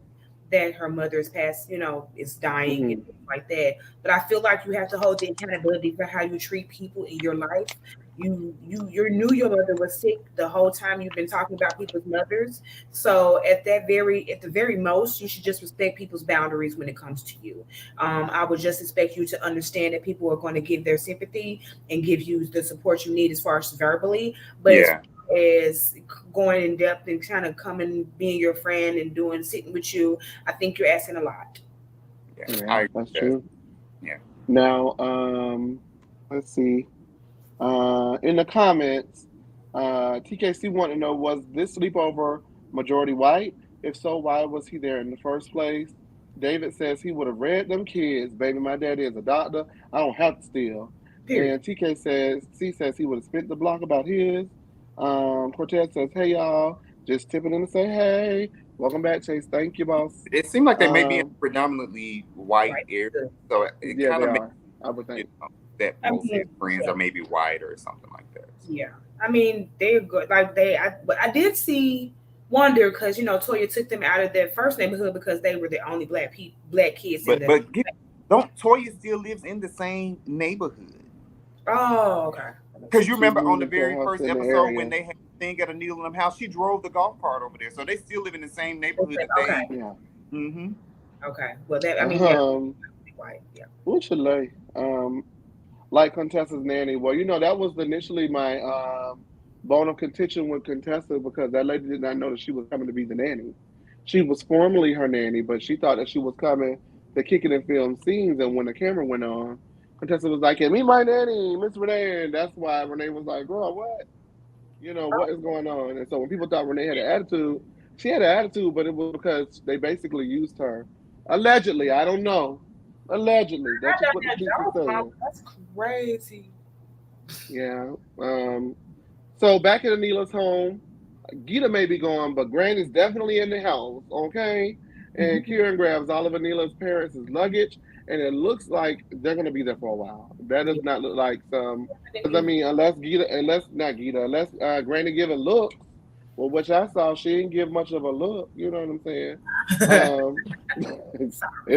B: that her mother is passed, is dying and things like that. But I feel like you have to hold the accountability for how you treat people in your life. You knew your mother was sick the whole time you've been talking about people's mothers. So at the very most, you should just respect people's boundaries when it comes to you. I would just expect you to understand that people are going to give their sympathy and give you the support you need as far as verbally, but as going in depth and kind of coming, being your friend and sitting with you, I think you're asking a lot.
D: Yeah, that's true. Yeah. Now, let's see. In the comments, TKC want to know, was this sleepover majority white? If so, why was he there in the first place? David says he would have read them kids. Baby, my daddy is a doctor. I don't have to steal. Period. And C says he would have spent the block about his. Cortez says, hey, y'all. Just tipping in to say, hey. Welcome back, Chase. Thank you, boss.
C: It seemed like they may be in predominantly white area. So it kind of makes,
D: I would think.
C: That most of his friends are maybe white or something like that.
B: Yeah. I mean, they're good. Like but I did wonder because, Toya took them out of their first neighborhood because they were the only black kids.
C: But Toya still lives in the same neighborhood.
B: Oh, okay.
C: Because you remember on the very first episode when they had the thing at a Neil and them house, she drove the golf cart over there. So they still live in the same neighborhood.
B: Okay.
D: Yeah.
B: Mm-hmm. Okay. Well, white. Yeah.
D: What should I? Like Contessa's nanny. Well, that was initially my bone of contention with Contessa because that lady did not know that she was coming to be the nanny. She was formerly her nanny, but she thought that she was coming to kick it and film scenes. And when the camera went on, Contessa was like, "Meet my nanny, Miss Renee." And that's why Renee was like, "Girl, what? What is going on?" And so when people thought Renee had an attitude, she had an attitude, but it was because they basically used her. Allegedly, I don't know. Allegedly, that's just what the streets are saying.
B: That's crazy.
D: Yeah. So back at Anila's home, Gita may be gone, but Granny's definitely in the house. Okay. And Kieran grabs all of Anila's parents' luggage, and it looks like they're going to be there for a while. That does not look like some. Because I mean, unless Granny give a look. Well, which I saw, she didn't give much of a look. You know what I'm saying?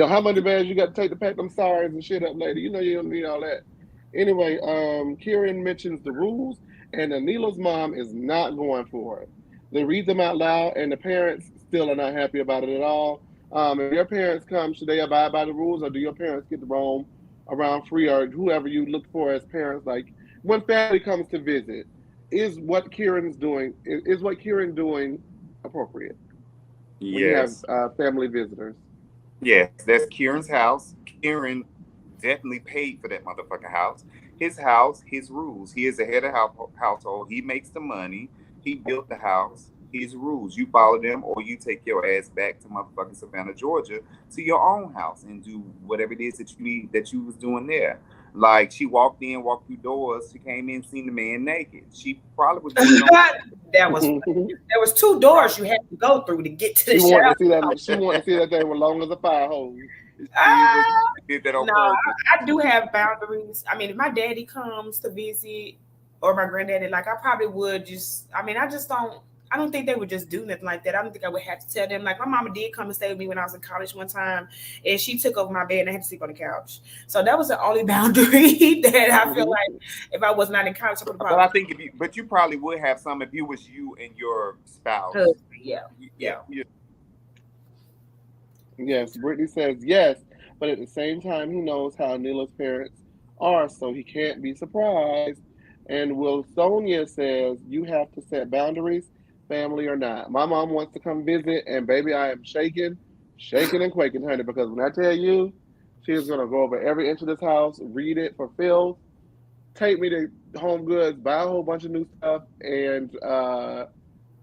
D: How many bags you got to take to pack them sorries and shit up later? You don't need all that. Anyway, Kieran mentions the rules, and Anila's mom is not going for it. They read them out loud, and the parents still are not happy about it at all. If your parents come, should they abide by the rules, or do your parents get to roam around free, or whoever you look for as parents? Like when family comes to visit, is what Kieran doing appropriate? Yes. When you have family visitors.
C: Yes, that's Kieran's house. Kieran definitely paid for that motherfucking house. His house, his rules. He is the head of household. He makes the money. He built the house. His rules. You follow them, or you take your ass back to motherfucking Savannah, Georgia, to your own house and do whatever it is that you need, that you was doing there. Like she walked through doors. She came in, seen the man naked. She probably was doing
B: there was 2 doors you had to go through to get to the shower.
D: She wanted to see that thing was long as a fire hose.
C: Did that on
B: purpose. I do have boundaries. I mean, if my daddy comes to visit or my granddaddy, like I probably would I don't think they would just do nothing like that. I don't think I would have to tell them. Like my mama did come and stay with me when I was in college one time, and she took over my bed and I had to sleep on the couch. So that was the only boundary that I feel like if I was not in college, I would probably.
C: But I think you probably would have some if it was you and your spouse.
B: Yeah.
D: Yes, Brittany says yes, but at the same time, he knows how Anila's parents are, so he can't be surprised. And Will Sonia says you have to set boundaries, family or not. My mom wants to come visit, and baby, I am shaking and quaking, honey, because when I tell you, she is going to go over every inch of this house, read it for filth, take me to Home Goods, buy a whole bunch of new stuff, and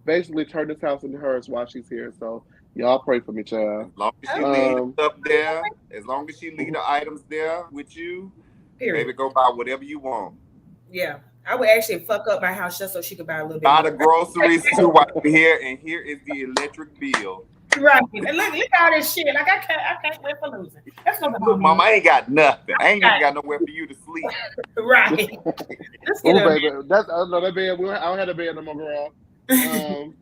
D: basically turn this house into hers while she's here. So y'all pray for me, child.
C: As long as she leave the stuff there, as long as she leave the items there with you, baby, go buy whatever you want.
B: Yeah. I would actually fuck up my house just so she could buy a little bit
C: Buy
B: more.
C: the groceries too while we're here, and here is the electric bill.
B: Right. And look at all this shit. Like I can't wait for losing. Let's go to
C: Look,
B: home.
C: Mom, I ain't got nothing. I ain't even got nowhere for you to sleep.
B: Right. Let's get
D: Oh,
B: up.
D: baby, that's another bed. I don't have a bed no more, girl. All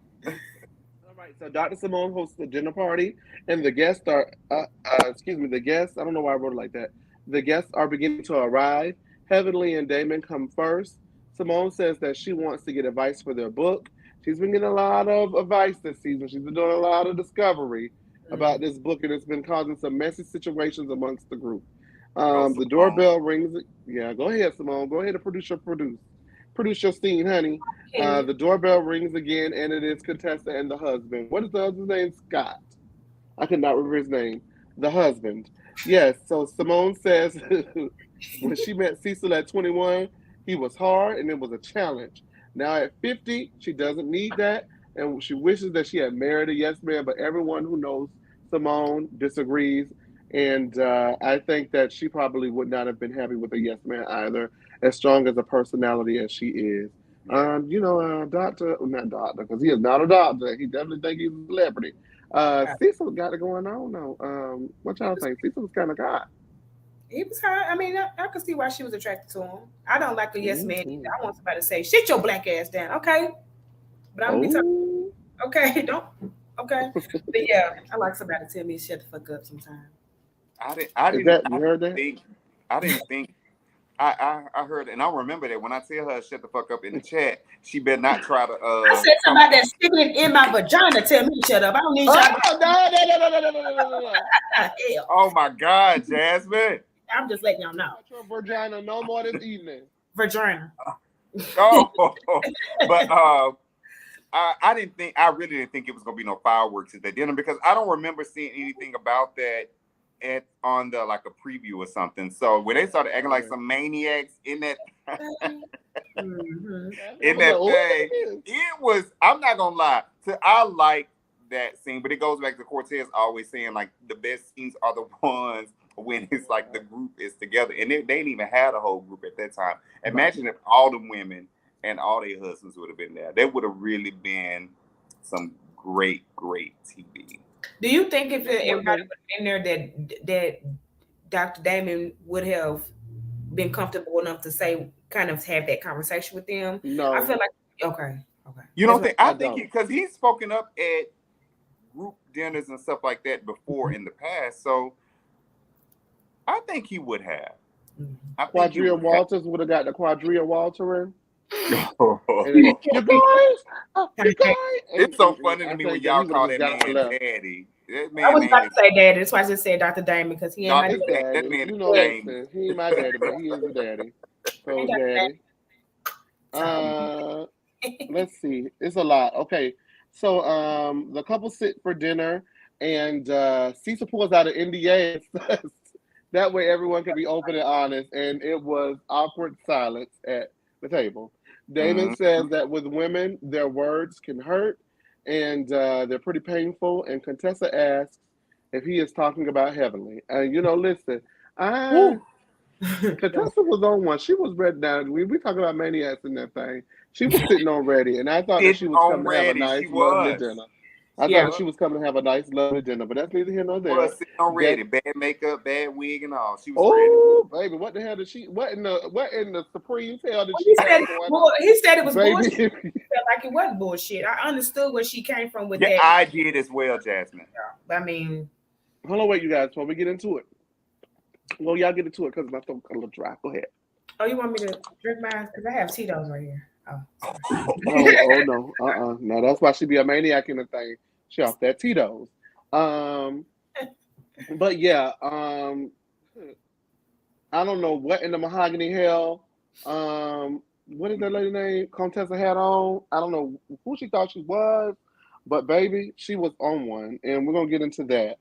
D: right, so Dr. Simone hosts the dinner party, and the guests are, the guests, I don't know why I wrote it like that. The guests are beginning to arrive. Heavenly and Damon come first. Simone says that she wants to get advice for their book. She's been getting a lot of advice this season. She's been doing a lot of discovery about this book, and it's been causing some messy situations amongst the group. The doorbell rings. Yeah, go ahead, Simone. Go ahead and produce your scene, honey. The doorbell rings again, and it is Contessa and the husband. What is the husband's name? Scott. I could not remember his name. The husband. Yes. So Simone says when she met Cecil at 21, he was hard and it was a challenge. Now at 50, she doesn't need that, and she wishes that she had married a yes man. But everyone who knows Simone disagrees, and I think that she probably would not have been happy with a yes man either, as strong as a personality as she is. Doctor, not doctor, because he is not a doctor. He definitely think he's a celebrity. Cecil got it going on though. What y'all think? Cecil was kind of hot.
B: He was hard. I mean, I could see why she was attracted to him. I don't like a yes man either. I want somebody to say, "Shit your black ass down," okay? But I'm gonna be talking. Okay, don't. Okay, but yeah, I like somebody to tell me shut the fuck up sometimes.
C: I didn't think. I heard, and I remember that when I tell her shut the fuck up in the chat, she better not try to.
B: I said somebody that's sticking it in my vagina tell me shut up. I don't need
C: y'all. No. Oh my God, Jasmine!
B: I'm just letting y'all know.
D: Your vagina no more this evening.
B: Vagina.
C: Oh, but I didn't think. I really didn't think it was gonna be no fireworks at that dinner because I don't remember seeing anything about that on the like a preview or something. So when they started acting like some maniacs in that in that thing, it was. I'm not gonna lie. I like that scene, but it goes back to Cortez always saying like the best scenes are the ones when it's like the group is together, and they didn't even have a whole group at that time. Imagine if all the women and all their husbands would have been there. That would have really been some great TV.
B: Do you think if everybody was in there that Dr. Damon would have been comfortable enough to say, kind of have that conversation with them?
D: No.
B: I feel like, okay.
C: You don't think? I think because he's spoken up at group dinners and stuff like that before in the past, so I think he would have.
D: Quadria Walters would have got the Quadria Walter in.
C: You guys. It's so funny to me when y'all call that man daddy.
B: I was about to say daddy. That's why I just said Dr. Damon because he ain't my daddy.
C: That man
D: you know that he ain't my daddy, but he is a daddy. So daddy. Let's see. It's a lot. Okay. So the couple sit for dinner and Cecil pulls out an NDA and says that way everyone can be open and honest, and it was awkward silence at the table. Damon says that with women, their words can hurt, and they're pretty painful. And Contessa asks if he is talking about Heavenly. And listen, Contessa was on one. She was ready down. We talking about maniacs in that thing. She was sitting on ready, and I thought that she was coming to have a nice, lovely dinner. I thought that she was coming to have a nice, lovely dinner, but that's neither here nor there.
C: Sitting on ready, bad makeup, bad wig, and all. She was
D: ready. Baby, what the hell did she? What in the Supreme hell did she?
B: He said it was bullshit. He felt like it wasn't bullshit. I understood where she came from with that.
C: I did as well, Jasmine.
B: I mean,
D: hold on, wait, you guys. Before we get into it, well, y'all get into it because my throat got a little dry. Go ahead.
B: Oh, you want me to drink mine? Because I have Tito's right here.
D: Oh no, no, that's why she be a maniac in the thing. She off that Tito's. But yeah, I don't know what in the mahogany hell. What is that lady name? Contessa had on. I don't know who she thought she was, but baby, she was on one, and we're gonna get into that.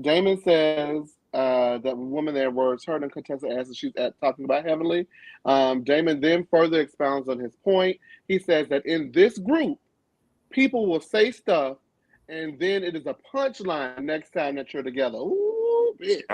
D: Damon says that woman their words hurt, and Contessa asks if she's talking about Heavenly. Damon then further expounds on his point. He says that in this group, people will say stuff, and then it is a punchline next time that you're together. Ooh, bitch.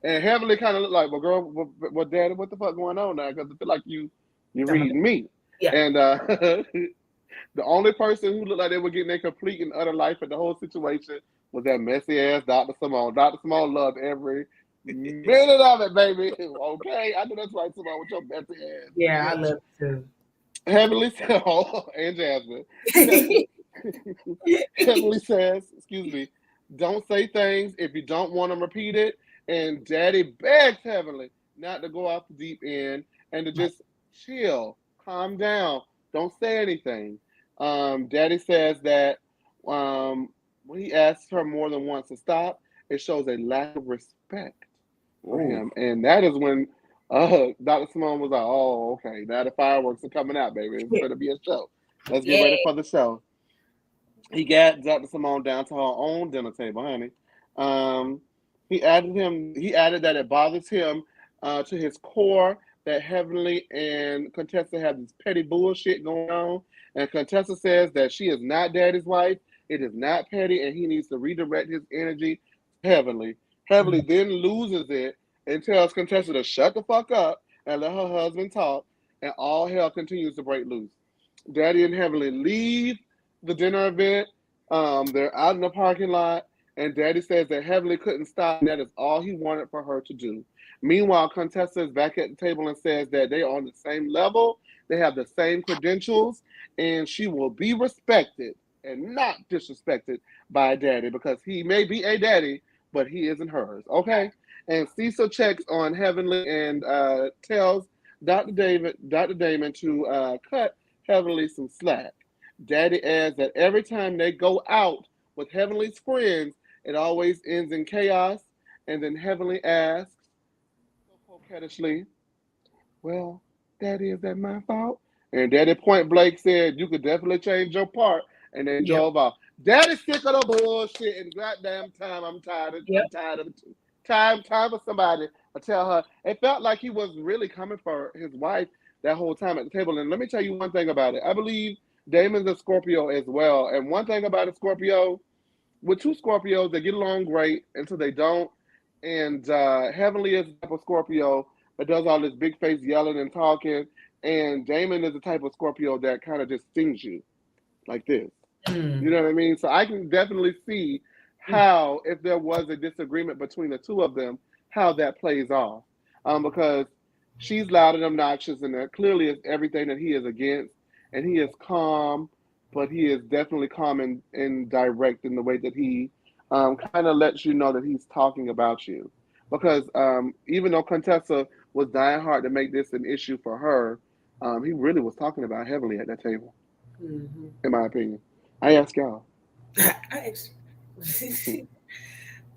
D: And Heavenly kind of looked like, well, girl, well, Daddy, what the fuck going on now? Because I feel like you're reading me.
B: Yeah.
D: And the only person who looked like they were getting their complete and utter life in the whole situation was that messy ass Dr. Simone. Dr. Simone loved every minute of it, baby. Okay, I know that's right, Simone, with your messy ass.
B: Yeah, I love it too.
D: Heavenly says, and Jasmine. Heavenly says, excuse me, don't say things if you don't want to repeat it. And Daddy begs Heavenly not to go off the deep end and to just chill, calm down, don't say anything. Daddy says that when he asks her more than once to stop, it shows a lack of respect for him. And that is when Dr. Simone was like, oh, okay, now the fireworks are coming out, baby. It's going to be a show. Let's get ready for the show. He got Dr. Simone down to her own dinner table, honey. He added that it bothers him to his core that Heavenly and Contessa have this petty bullshit going on. And Contessa says that she is not Daddy's wife. It is not petty, and he needs to redirect his energy to Heavenly. Heavenly then loses it and tells Contessa to shut the fuck up and let her husband talk, and all hell continues to break loose. Daddy and Heavenly leave the dinner event. They're out in the parking lot, and Daddy says that Heavenly couldn't stop, and that is all he wanted for her to do. Meanwhile, Contessa is back at the table and says that they are on the same level, they have the same credentials, and she will be respected and not disrespected by Daddy, because he may be a daddy, but he isn't hers, okay? And Cecil checks on Heavenly and tells Dr. Damon to cut Heavenly some slack. Daddy adds that every time they go out with Heavenly's friends, it always ends in chaos. And then Heavenly asks, so coquettishly, well, Daddy, is that my fault? And Daddy point blank said, you could definitely change your part. And then drove off. Daddy sick of the bullshit, and goddamn time, I'm tired of it. Time for somebody to tell her. It felt like he was really coming for his wife that whole time at the table. And let me tell you one thing about it. I believe Damon's a Scorpio as well. And one thing about a Scorpio, with two Scorpios, they get along great until they don't. And Heavenly is the type of Scorpio that does all this big face yelling and talking. And Damon is the type of Scorpio that kind of just stings you like this. You know what I mean? So I can definitely see how, if there was a disagreement between the two of them, how that plays off. Because she's loud and obnoxious, and that clearly is everything that he is against. And he is calm, but he is definitely calm and direct in the way that he kind of lets you know that he's talking about you. Because even though Contessa was dying hard to make this an issue for her, he really was talking about Heavenly at that table, in my opinion. I ask y'all.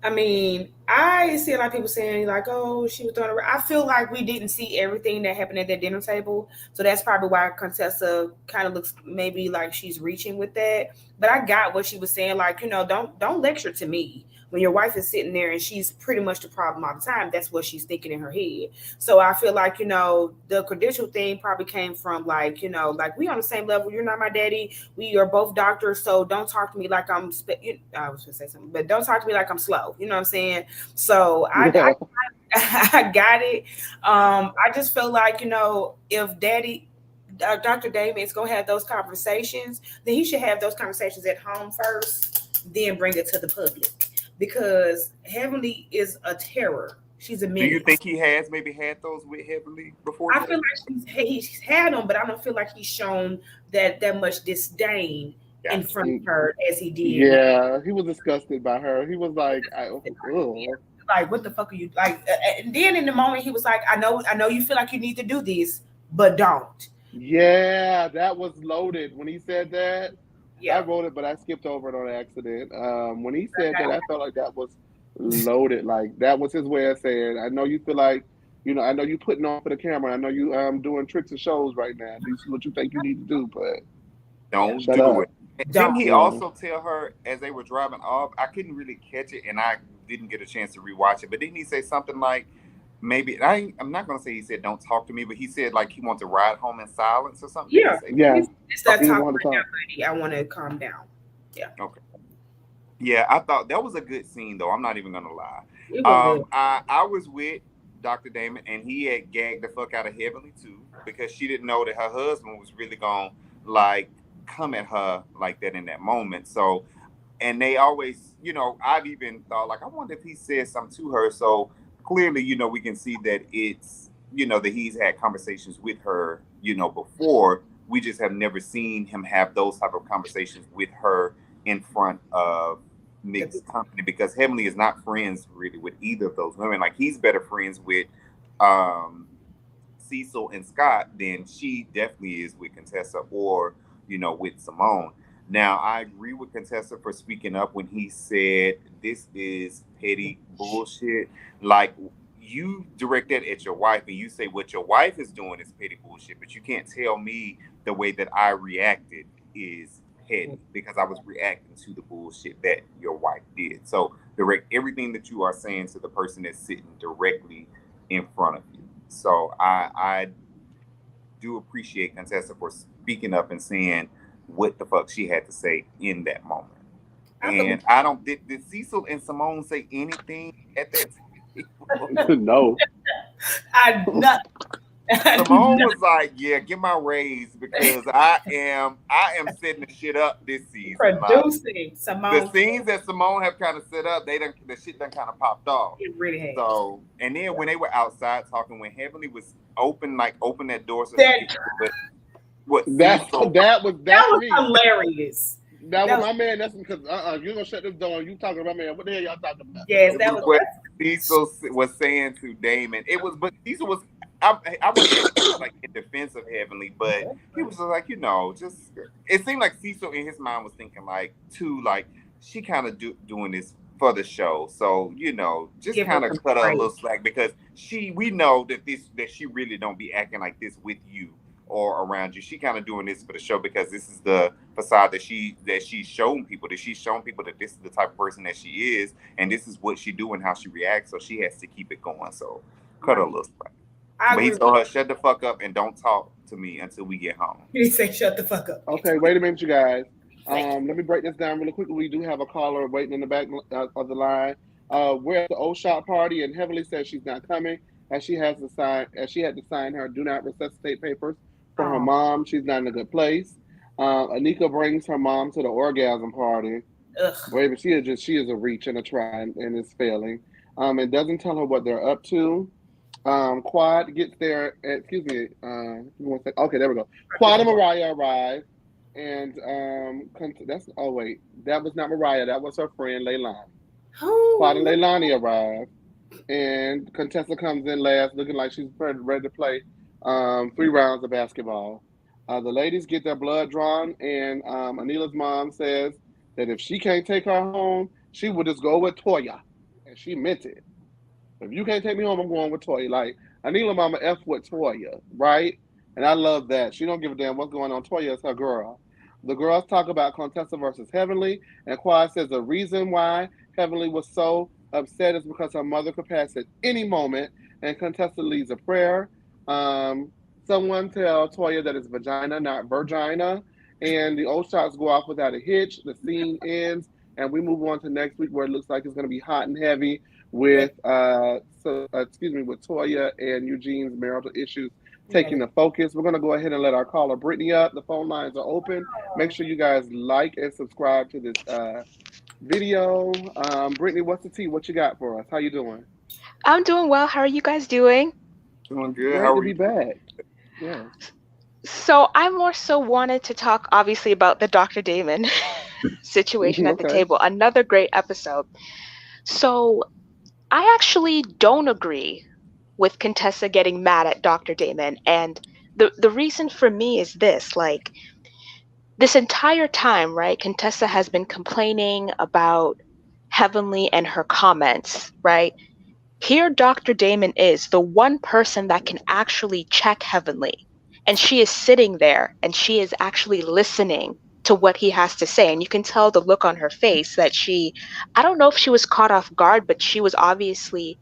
B: I mean, I see a lot of people saying like, "Oh, she was throwing around." I feel like we didn't see everything that happened at that dinner table, so that's probably why Contessa kind of looks maybe like she's reaching with that. But I got what she was saying, like, don't lecture to me when your wife is sitting there and she's pretty much the problem all the time. That's what she's thinking in her head. So I feel like the credential thing probably came from like we on the same level. You're not my daddy. We are both doctors, so don't talk to me like I'm. I was gonna say something, but don't talk to me like I'm slow. You know what I'm saying? So I got it. I just feel like if Daddy. Dr. Damon is going to have those conversations, then he should have those conversations at home first, then bring it to the public. Because Heavenly is a terror. She's a menace.
C: Do you think he has maybe had those with Heavenly before?
B: I feel like he's had them, but I don't feel like he's shown that much disdain in front of her as he did.
D: Yeah, he was disgusted by her. He was like,
B: like, what the fuck are you like? And then in the moment, he was like, I know you feel like you need to do this, but don't.
D: Yeah, that was loaded when he said that. Yeah. I wrote it, but I skipped over it on accident. When he said that, I felt like that was loaded. Like that was his way of saying, I know you feel like, I know you putting on for the camera. I know you doing tricks and shows right now. This is what you think you need to do, but
C: don't do it. Didn't he also tell her as they were driving off? I couldn't really catch it, and I didn't get a chance to rewatch it. But didn't he say something like, maybe I'm not gonna say he said don't talk to me, but he said like he wants to ride home in silence or something.
B: Yeah. It's that
D: talk
B: right now, buddy. I want to calm down. Yeah.
C: Okay. Yeah, I thought that was a good scene though. I'm not even gonna lie.
B: It was good.
C: I was with Dr. Damon, and he had gagged the fuck out of Heavenly too, because she didn't know that her husband was really gonna like come at her like that in that moment. So, and they always, I've even thought like, I wonder if he said something to her. So clearly, we can see that it's, that he's had conversations with her, before. We just have never seen him have those type of conversations with her in front of mixed company, because Heavenly is not friends really with either of those women. Like, he's better friends with um Cecil and Scott than she definitely is with Contessa, or with Simone. Now, I agree with Contessa for speaking up when he said this is petty bullshit. Like, you direct that at your wife, and you say what your wife is doing is petty bullshit, but you can't tell me the way that I reacted is petty, because I was reacting to the bullshit that your wife did. So direct everything that you are saying to the person that's sitting directly in front of you. So I do appreciate Contessa for speaking up and saying what the fuck she had to say in that moment. And I don't did Cecil and Simone say anything at that table?
D: No.
B: Nothing.
C: Simone was like, "Yeah, get my raise, because I am setting the shit up this season."
B: Producing
C: like,
B: Simone.
C: The scenes that Simone have kind of set up, the shit done kind of popped off.
B: It really has.
C: So, and then when they were outside talking, when Heavenly was open that door so she could, what
D: that was
B: hilarious.
D: That was my man. That's because you're gonna shut this door. You talking about, man? What the hell y'all talking about?
B: Yes, that was
C: what Cecil was saying to Damon. It was, but Cecil was. I was like in defense of Heavenly, but he was like, just. It seemed like Cecil in his mind was thinking like, too, like she kind of doing this for the show, so just kind of cut her a little slack, because we know that she really don't be acting like this with you or around you. She kind of doing this for the show, because this is the facade that she's shown people, that this is the type of person that she is, and this is what she do and how she reacts. So she has to keep it going. So cut her a little slack. But he told her, shut the fuck up and don't talk to me until we get home.
B: He said, shut the fuck up.
D: Okay, wait a minute, you guys. Let me break this down really quickly. We do have a caller waiting in the back of the line. We're at the old shop party, and Heavenly says she's not coming, as she had to sign her do not resuscitate papers for her mom. She's not in a good place. Anika brings her mom to the orgasm party. Baby, she is a reach and a try, and is failing. And doesn't tell her what they're up to. Quad gets there. Excuse me. Okay, there we go. Quad and Mariah arrive, and that was not Mariah. That was her friend Leilani. Quad and Leilani arrive, and Contessa comes in last, looking like she's ready to play 3 rounds of basketball. The ladies get their blood drawn, and Anila's mom says that if she can't take her home, she would just go with Toya, and she meant it. If you can't take me home, I'm going with Toya. Like, Anila mama F with Toya, right? And I love that. She don't give a damn what's going on. Toya is her girl. The girls talk about Contessa versus Heavenly, and Quad says the reason why Heavenly was so upset is because her mother could pass at any moment, and Contessa leads a prayer. Someone tell Toya that it's vagina, not virgina, and the old shots go off without a hitch. The scene ends, and we move on to next week, where it looks like it's going to be hot and heavy with with Toya and Eugene's marital issues taking the focus. We're going to go ahead and let our caller Brittany up. The phone lines are open. Make sure you guys like and subscribe to this video. Brittany, what's the tea? What you got for us? How you doing?
E: I'm doing well. How are you guys doing?
C: Doing good.
D: Great to be back. Yeah.
E: So I more so wanted to talk, obviously, about the Dr. Damon situation at the table. Another great episode. So I actually don't agree with Contessa getting mad at Dr. Damon. And the reason for me is this, like, this entire time, right, Contessa has been complaining about Heavenly and her comments, right? Here Dr. Damon is the one person that can actually check Heavenly. And she is sitting there and she is actually listening to what he has to say. And you can tell the look on her face that I don't know if she was caught off guard, but she was obviously,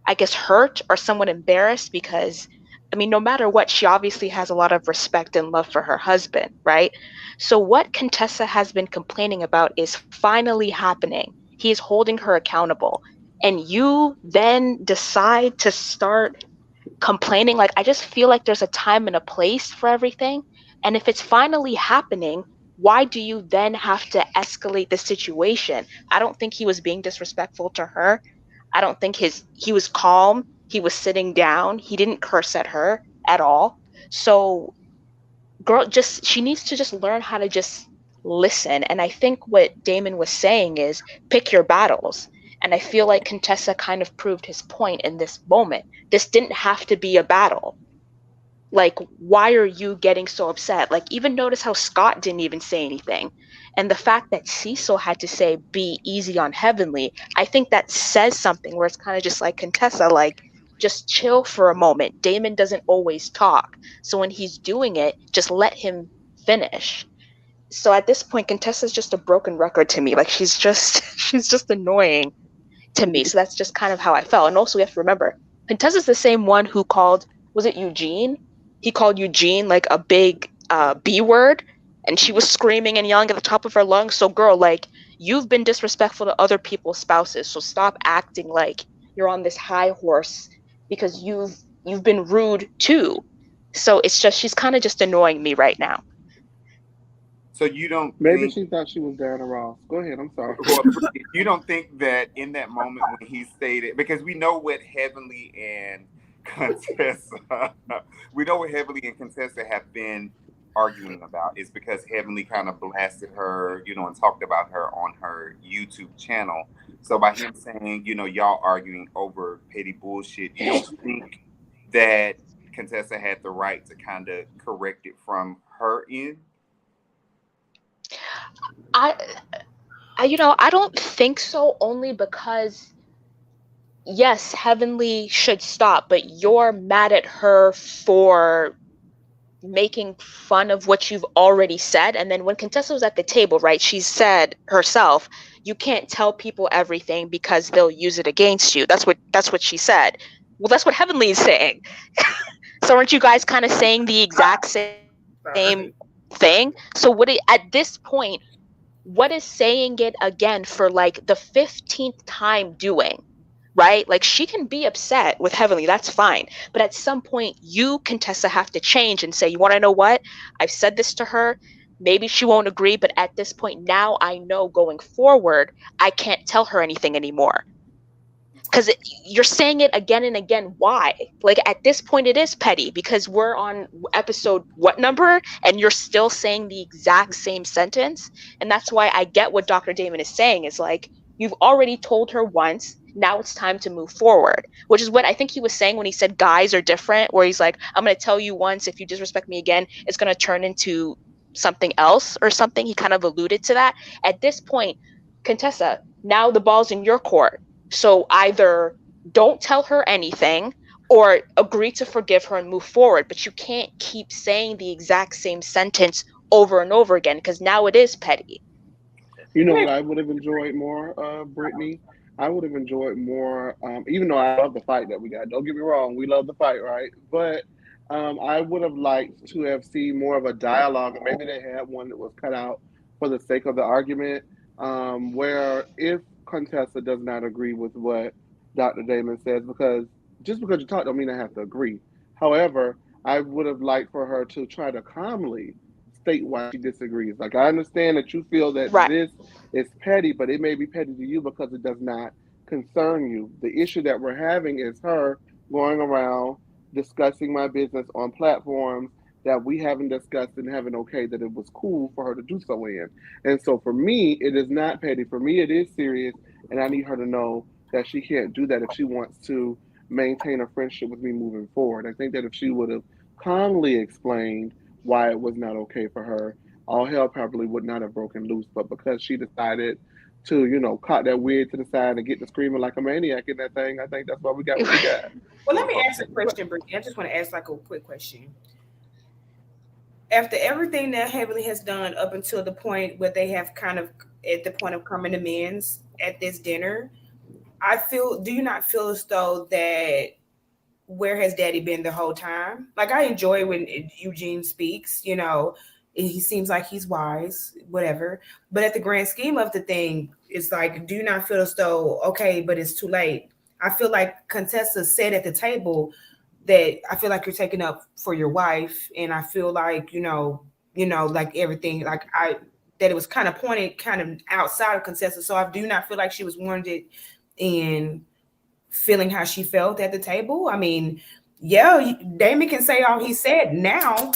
E: I guess, hurt or somewhat embarrassed, because, I mean, no matter what, she obviously has a lot of respect and love for her husband, right? So what Contessa has been complaining about is finally happening. He is holding her accountable. and you then decide to start complaining. Like, I just feel like there's a time and a place for everything. And if it's finally happening, why do you then have to escalate the situation? I don't think he was being disrespectful to her. I don't think he was calm. He was sitting down. He didn't curse at her at all. So girl, just she needs to just learn how to just listen. And I think what Damon was saying is pick your battles. And I feel like Contessa kind of proved his point in this moment. This didn't have to be a battle. Like, why are you getting so upset? Like, even notice how Scott didn't even say anything. And the fact that Cecil had to say, be easy on Heavenly, I think that says something where it's kind of just like, Contessa, like, just chill for a moment. Damon doesn't always talk. So when he's doing it, just let him finish. So at this point, Contessa's just a broken record to me. Like, she's just annoying to me. So that's just kind of how I felt. And also, we have to remember, Contessa's the same one who called, was it Eugene? He called Eugene like a big B word, and she was screaming and yelling at the top of her lungs. So, girl, like, you've been disrespectful to other people's spouses. So stop acting like you're on this high horse because you've been rude too. So it's just, she's kind of just annoying me right now.
C: So you don't
D: Maybe
C: think,
D: she thought she was Diana Ross. Go ahead. I'm sorry.
C: well, you don't think that in that moment when he stated, because we know what Heavenly and Contessa, we know what Heavenly and Contessa have been arguing about. It's because Heavenly kind of blasted her, and talked about her on her YouTube channel. So by him saying, y'all arguing over petty bullshit, you don't think that Contessa had the right to kind of correct it from her end?
E: I I don't think so, only because yes, Heavenly should stop, but you're mad at her for making fun of what you've already said. And then when Contessa was at the table, right, she said herself, you can't tell people everything because they'll use it against you. That's what she said. Well, that's what Heavenly is saying. So aren't you guys kind of saying the exact same thing? So at this point, what is saying it again for like the 15th time doing? Right? Like, she can be upset with Heavenly, that's fine. But at some point, you, Contessa, have to change and say, you want to know what? I've said this to her. Maybe she won't agree, but at this point, now I know going forward, I can't tell her anything anymore. Because you're saying it again and again. Why? Like, at this point, it is petty because we're on episode what number, and you're still saying the exact same sentence. And that's why I get what Dr. Damon is saying. Is like, you've already told her once. Now it's time to move forward, which is what I think he was saying when he said guys are different, where he's like, I'm going to tell you once, if you disrespect me again, it's going to turn into something else or something. He kind of alluded to that. At this point, Contessa, now the ball's in your court. So either don't tell her anything or agree to forgive her and move forward. But you can't keep saying the exact same sentence over and over again, because now it is petty.
D: You know what I would have enjoyed more, Brittany? I would have enjoyed more, even though I love the fight that we got. Don't get me wrong, we love the fight, right? But I would have liked to have seen more of a dialogue, and maybe they had one that was cut out for the sake of the argument, where if Contessa does not agree with what Dr. Damon says, because just because you talk don't mean I have to agree. However, I would have liked for her to try to calmly state why she disagrees. Like, I understand that you feel that
E: Right.
D: this is petty, but it may be petty to you because it does not concern you. The issue that we're having is her going around discussing my business on platforms that we haven't discussed and haven't okayed that it was cool for her to do so in. And so for me, it is not petty. For me, it is serious, and I need her to know that she can't do that if she wants to maintain a friendship with me moving forward. I think that if she would have calmly explained why it was not okay for her, all hell probably would not have broken loose. But because she decided to, cock that wig to the side and get to screaming like a maniac in that thing, I think that's why we got what we got.
B: Well, let me ask a question, Brittany. I just want to ask like a quick question. After everything that Heavenly has done up until the point where they have kind of at the point of coming to men's at this dinner, do you not feel as though that where has Daddy been the whole time? Like, I enjoy when Eugene speaks, He seems like he's wise, whatever. But at the grand scheme of the thing, it's like, do you not feel as though, okay, but it's too late? I feel like Contessa said at the table that I feel like you're taking up for your wife, and I feel like like everything, like that it was kind of pointed kind of outside of Contessa. So I do not feel like she was warranted in feeling how she felt at the table. I mean, yeah, Damon can say all he said now.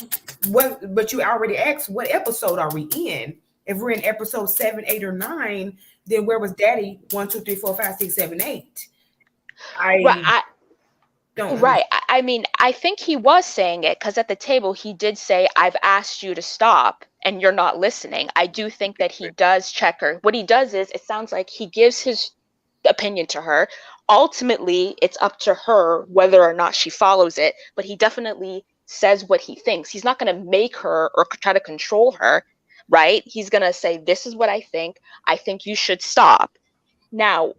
B: What? But you already asked, what episode are we in? If we're in episode 7, 8, or 9, then where was Daddy? 1, 2, 3, 4, 5, 6, 7, 8.
E: Right. I mean, I think he was saying it because at the table he did say, I've asked you to stop and you're not listening. I do think that he does check her. What he does is, it sounds like he gives his opinion to her. Ultimately, it's up to her whether or not she follows it, but he definitely says what he thinks. He's not going to make her or try to control her, right? He's going to say, this is what I think. I think you should stop. Now,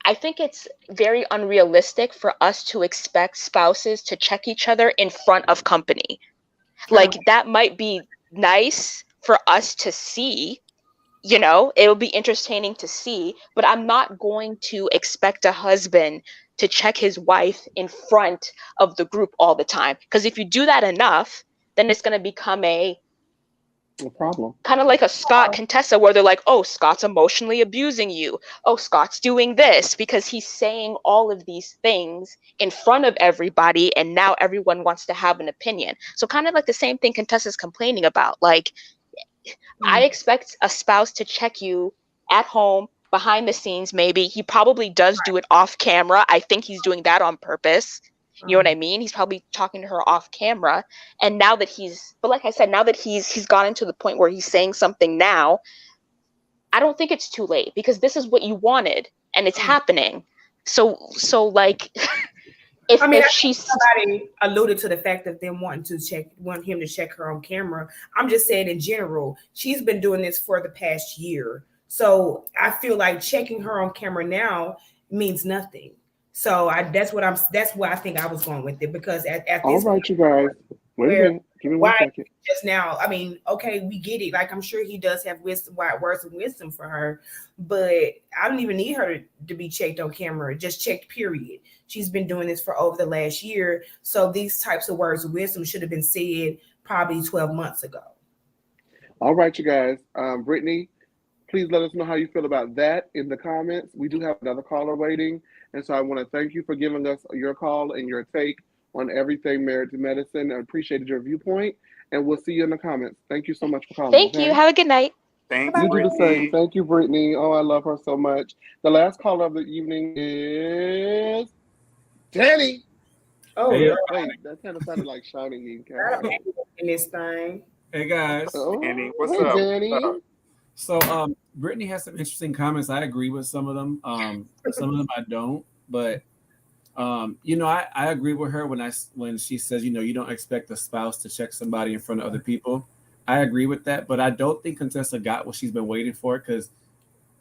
E: I think it's very unrealistic for us to expect spouses to check each other in front of company. Like, that might be nice for us to see, it'll be entertaining to see, but I'm not going to expect a husband to check his wife in front of the group all the time. Because if you do that enough, then it's going to become a
D: problem.
E: Kind of like a Scott Contessa, where they're like, oh, Scott's emotionally abusing you. Oh, Scott's doing this, because he's saying all of these things in front of everybody, and now everyone wants to have an opinion. So kind of like the same thing Contessa's complaining about. Like, I expect a spouse to check you at home, behind the scenes, maybe. He probably does do it off camera. I think he's doing that on purpose. You know what I mean? He's probably talking to her off camera. And now that but like I said, now that he's gotten to the point where he's saying something now, I don't think it's too late, because this is what you wanted and it's happening. So like, if she's
B: somebody alluded to the fact of them want him to check her on camera. I'm just saying in general, she's been doing this for the past year. So I feel like checking her on camera now means nothing. So that's why I think I was going with it, because at this
D: all right, you guys. Wait a minute. Give me 1 second.
B: Just now, I mean, okay, we get it. Like, I'm sure he does have words of wisdom for her, but I don't even need her to be checked on camera. Just checked, period. She's been doing this for over the last year. So these types of words of wisdom should have been said probably 12 months ago.
D: All right, you guys. Brittany, please let us know how you feel about that in the comments. We do have another caller waiting. And so I want to thank you for giving us your call and your take on everything Married to Medicine. I appreciated your viewpoint, and we'll see you in the comments. Thank you so much for calling.
E: Thank you. Have a good night.
C: Thank you.
D: You do the same. Thank you, Brittany. Oh, I love her so much. The last caller of the evening is Danny.
B: Oh,
F: hey,
D: wait, that kind of sounded like shouting
B: in this thing.
F: Hey guys.
D: Oh,
C: Danny, what's up?
D: Danny.
C: What's up?
F: So Brittany has some interesting comments. I agree with some of them. Some of them I don't, but I agree with her when she says, you don't expect a spouse to check somebody in front of other people. I agree with that, but I don't think Contessa got what she's been waiting for, because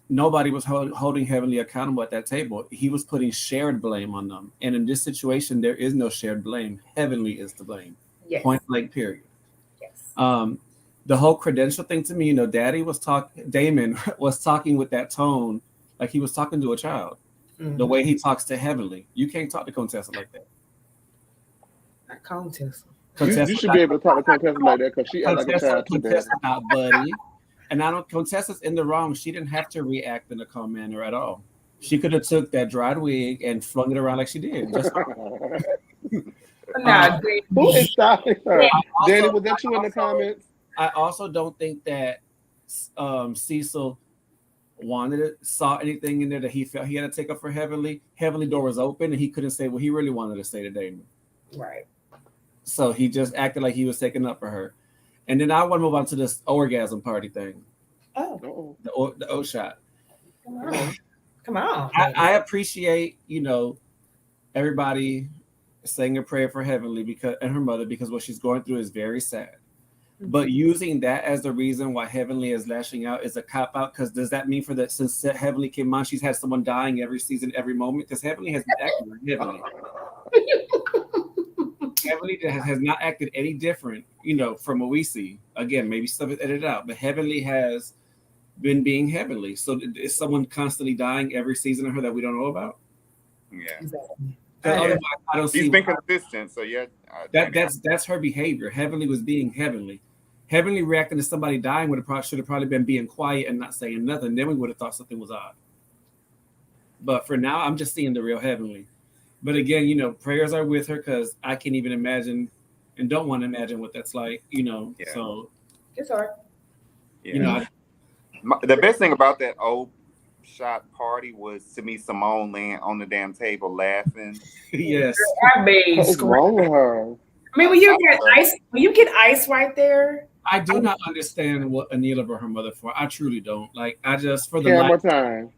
F: nobody was holding Heavenly accountable at that table. He was putting shared blame on them. And in this situation, there is no shared blame. Heavenly is to blame.
B: Yes.
F: Point blank, period.
B: Yes.
F: The whole credential thing, to me, Damon was talking with that tone like he was talking to a child. Mm-hmm. The way he talks to Heavenly. You can't talk to Contessa like that.
B: Not Contessa.
D: You should be able to talk to Contessa like that, because she acts like a child too.
F: Contessa not buddy. And Contessa's in the wrong. She didn't have to react in a calm manner at all. She could have took that dried wig and flung it around like she did. Just
D: who is stopping her? Danny, was that you in the comments?
F: I also don't think that Cecil saw anything in there that he felt he had to take up for Heavenly. Heavenly door was open, and he couldn't say what he really wanted to say to Damon.
B: Right.
F: So he just acted like he was taking up for her. And then I want to move on to this orgasm party thing.
B: Oh.
F: The O shot.
B: Come on.
F: I appreciate, everybody saying a prayer for Heavenly and her mother, because what she's going through is very sad. But using that as the reason why Heavenly is lashing out is a cop-out, because does that mean since Heavenly came on, she's had someone dying every season, every moment? Because Heavenly has been acting like Heavenly. Heavenly has not acted any different, you know, from what we see. Again, maybe stuff is edited out, but Heavenly has been being Heavenly. So is someone constantly dying every season of her that we don't know about?
C: Yeah.
F: Otherwise, I don't see.
C: He's been consistent, so yeah.
F: That's her behavior. Heavenly was being Heavenly. Heavenly reacting to somebody dying should have probably been being quiet and not saying nothing. Then we would have thought something was odd. But for now, I'm just seeing the real Heavenly. But again, you know, prayers are with her because I can't even imagine and don't want to imagine what that's like, you know.
C: Yeah.
B: So it's hard.
C: Yeah.
F: You know,
C: the best thing about that old shot party was to me Simone laying on the damn table laughing.
F: Yes.
D: What's wrong with her?
B: I mean, when you get ice right there.
F: I do not understand what Anila brought her mother for. I truly don't. Like, I just for the
D: camera time.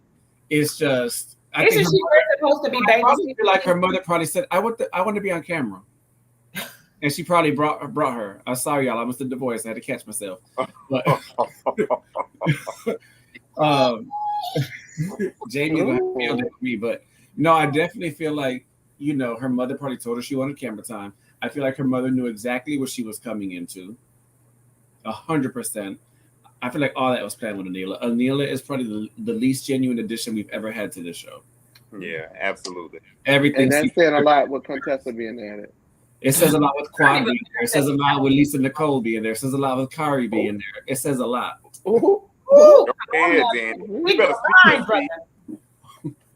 F: It's just.
B: I think she was supposed to be
F: babysitting. Like her mother probably said, "I want to be on camera," and she probably brought her. I'm sorry, y'all. I must have divorced. I had to catch myself. But, Jamie gonna feel it with me, but no, I definitely feel like, you know, her mother probably told her she wanted camera time. I feel like her mother knew exactly what she was coming into. 100%. I feel like all that was planned with Anila. Anila is probably the least genuine addition we've ever had to this show.
C: Yeah, absolutely.
F: Everything.
D: And that's saying a lot with Contessa being added.
F: It says a lot with Quad being there. It says a lot with Lisa Nicole being there. It says a lot with Kari being there. It says a lot.
C: Go ahead, Danny. You better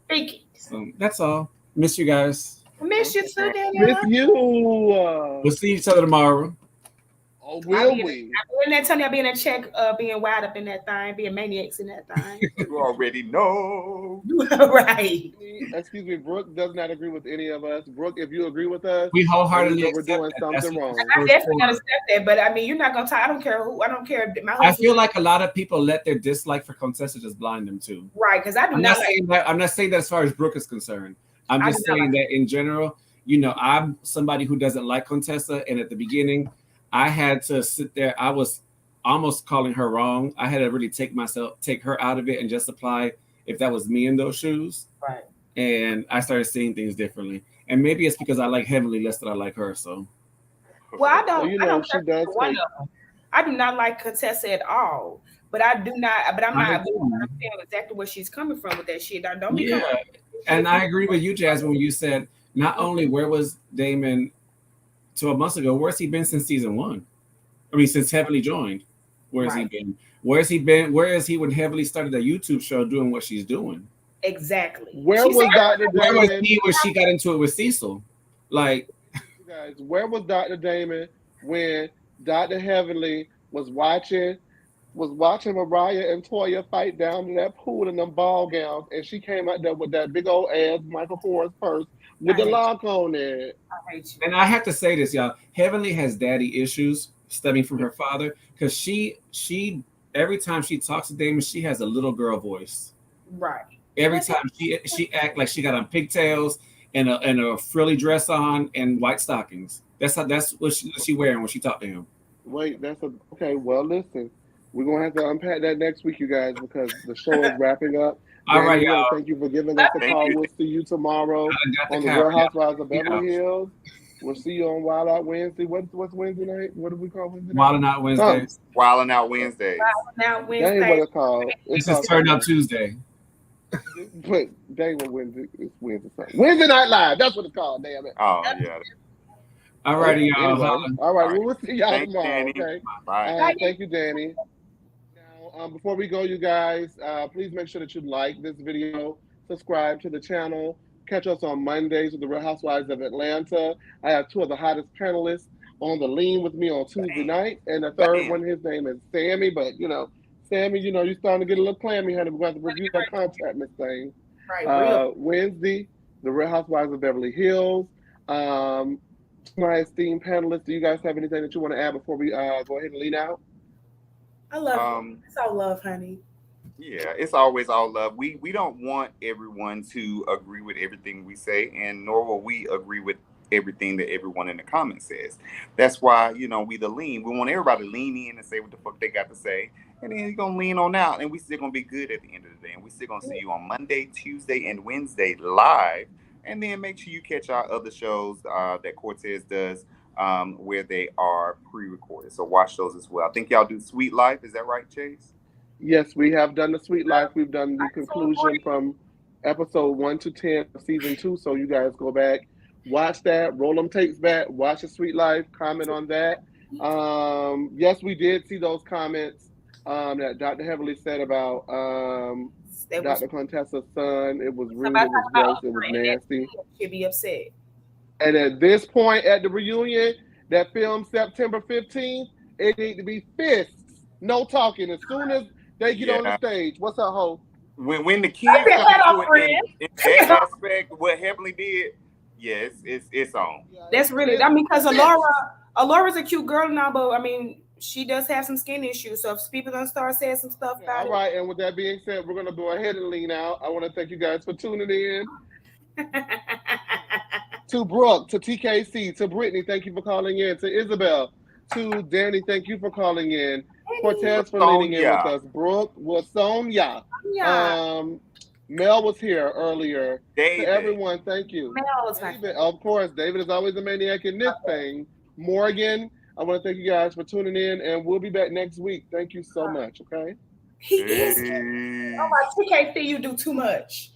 B: speak it.
F: So that's all. Miss you guys.
B: Miss you too, Danielle.
D: Miss you.
F: We'll see each other tomorrow.
D: Oh, will we?
B: I'll be in that Tony. I'll be in that check, being wild up in that thing, being maniacs in that thing.
C: You already know.
B: Right.
D: Excuse me, Brooke does not agree with any of us. Brooke, if you agree with us,
F: we wholeheartedly
D: we're doing something wrong.
B: I'm definitely gonna accept that, but I mean, you're not gonna talk. I don't care who. I don't care.
F: I feel like a lot of people let their dislike for Contessa just blind them too.
B: Right, because I'm
F: not saying that as far as Brooke is concerned. I'm just saying that in general, you know, I'm somebody who doesn't like Contessa, and at the beginning, I had to sit there. I was almost calling her wrong. I had to really take her out of it and just apply if that was me in those shoes.
B: Right.
F: And I started seeing things differently. And maybe it's because I like Heavenly less than I like her. So.
B: Well, I don't.
D: Well, you know,
B: she does. I do not like Contessa at all. But I do not. But I'm not understanding exactly where she's coming from with that shit. Don't be.
F: Yeah. And I agree with you, Jasmine, when you said not only where was Damon 12 months ago, where's he been since season 1? I mean, since Heavenly joined. Where's he been? Where's he been? Where is he when Heavenly started a YouTube show doing what she's doing?
B: Exactly.
D: Where was Dr. Damon?
F: Where was he when she got into it with Cecil? Like,
D: you guys, where was Dr. Damon when Dr. Heavenly was watching Mariah and Toya fight down in that pool in them ball gowns, and she came out there with that big old ass Michael Kors purse with the lock on it.
B: I hate you.
F: And I have to say this, y'all. Heavenly has daddy issues stemming from her father, because she every time she talks to Damon, she has a little girl voice.
B: Right.
F: Every time she act like she got on pigtails and a frilly dress on and white stockings. That's what she wearing when she talk to him.
D: Wait, okay. Well, listen, we're gonna have to unpack that next week, you guys, because the show is wrapping up.
F: All right, y'all.
D: Thank you for giving us a call. We'll see you tomorrow on the Real Housewives of Beverly Hills. We'll see you on Wild Out Wednesday. What's Wednesday night? What do we call Wednesday night?
F: Wilding Out Wednesdays.
C: Wilding Out Wednesdays.
B: Wilding Out Wednesdays.
D: That ain't what it's called.
F: This is Turn Up Tuesday.
D: But that ain't what Wednesday is. Wednesday Night Live. That's what it's called. Damn it.
C: Oh yeah.
F: All righty, y'all.
D: Anyway, all right. We'll see y'all
C: Thanks,
D: tomorrow.
C: Danny.
D: Okay.
C: Bye.
D: Thank you, Danny. Now, before we go, you guys, please make sure that you like this video, subscribe to the channel, catch us on Mondays with the Real Housewives of Atlanta. I have 2 of the hottest panelists on the lean with me on Tuesday night, and the third one, his name is Sammy. But Sammy, you're starting to get a little clammy, honey. We're going to have to review that contract, Miss Thing.
B: Right.
D: Wednesday, the Real Housewives of Beverly Hills. My esteemed panelists, do you guys have anything that you want to add before we go ahead and lean out?
B: I love it. It's all love, honey.
C: Yeah, it's always all love. We don't want everyone to agree with everything we say, and nor will we agree with everything that everyone in the comments says. That's why, we the lean. We want everybody to lean in and say what the fuck they got to say, and then you're going to lean on out, and we still going to be good at the end of the day, and we still going to see you on Monday, Tuesday, and Wednesday live. And then make sure you catch our other shows that Cortez does where they are pre-recorded. So watch those as well. I think y'all do Sweet Life. Is that right, Chase?
D: Yes, we have done the Sweet Life. We've done the conclusion from episode 1 to 10 of season 2. So you guys go back, watch that, roll them tapes back, watch the Sweet Life, comment on that. Yes, we did see those comments that Dr. Heavily said about Dr. Contessa's son. It was rude, it was gross, it was nasty.
B: Should be upset.
D: And at this point at the reunion that filmed September 15th, it needs to be fists, no talking. As soon as they get on the stage, what's up, Ho?
C: When the kids come to it in that aspect, what Heavenly did, yeah, it's on.
B: That's really, I mean, because Alora's a cute girl now, but I mean, she does have some skin issues. So if people gonna start saying some stuff about it.
D: All right, and with that being said, we're gonna go ahead and lean out. I want to thank you guys for tuning in. To Brooke, to TKC, to Brittany, thank you for calling in. To Isabel, to Danny, thank you for calling in. Cortez for leaning in with us. Brooke was Sonia. Mel was here earlier.
C: David.
D: To everyone, thank you.
B: Mel was
D: David, of course, David is always a maniac in this thing. Morgan, I want to thank you guys for tuning in, and we'll be back next week. Thank you so much, okay?
B: He is. Oh my, TKC, you do too much.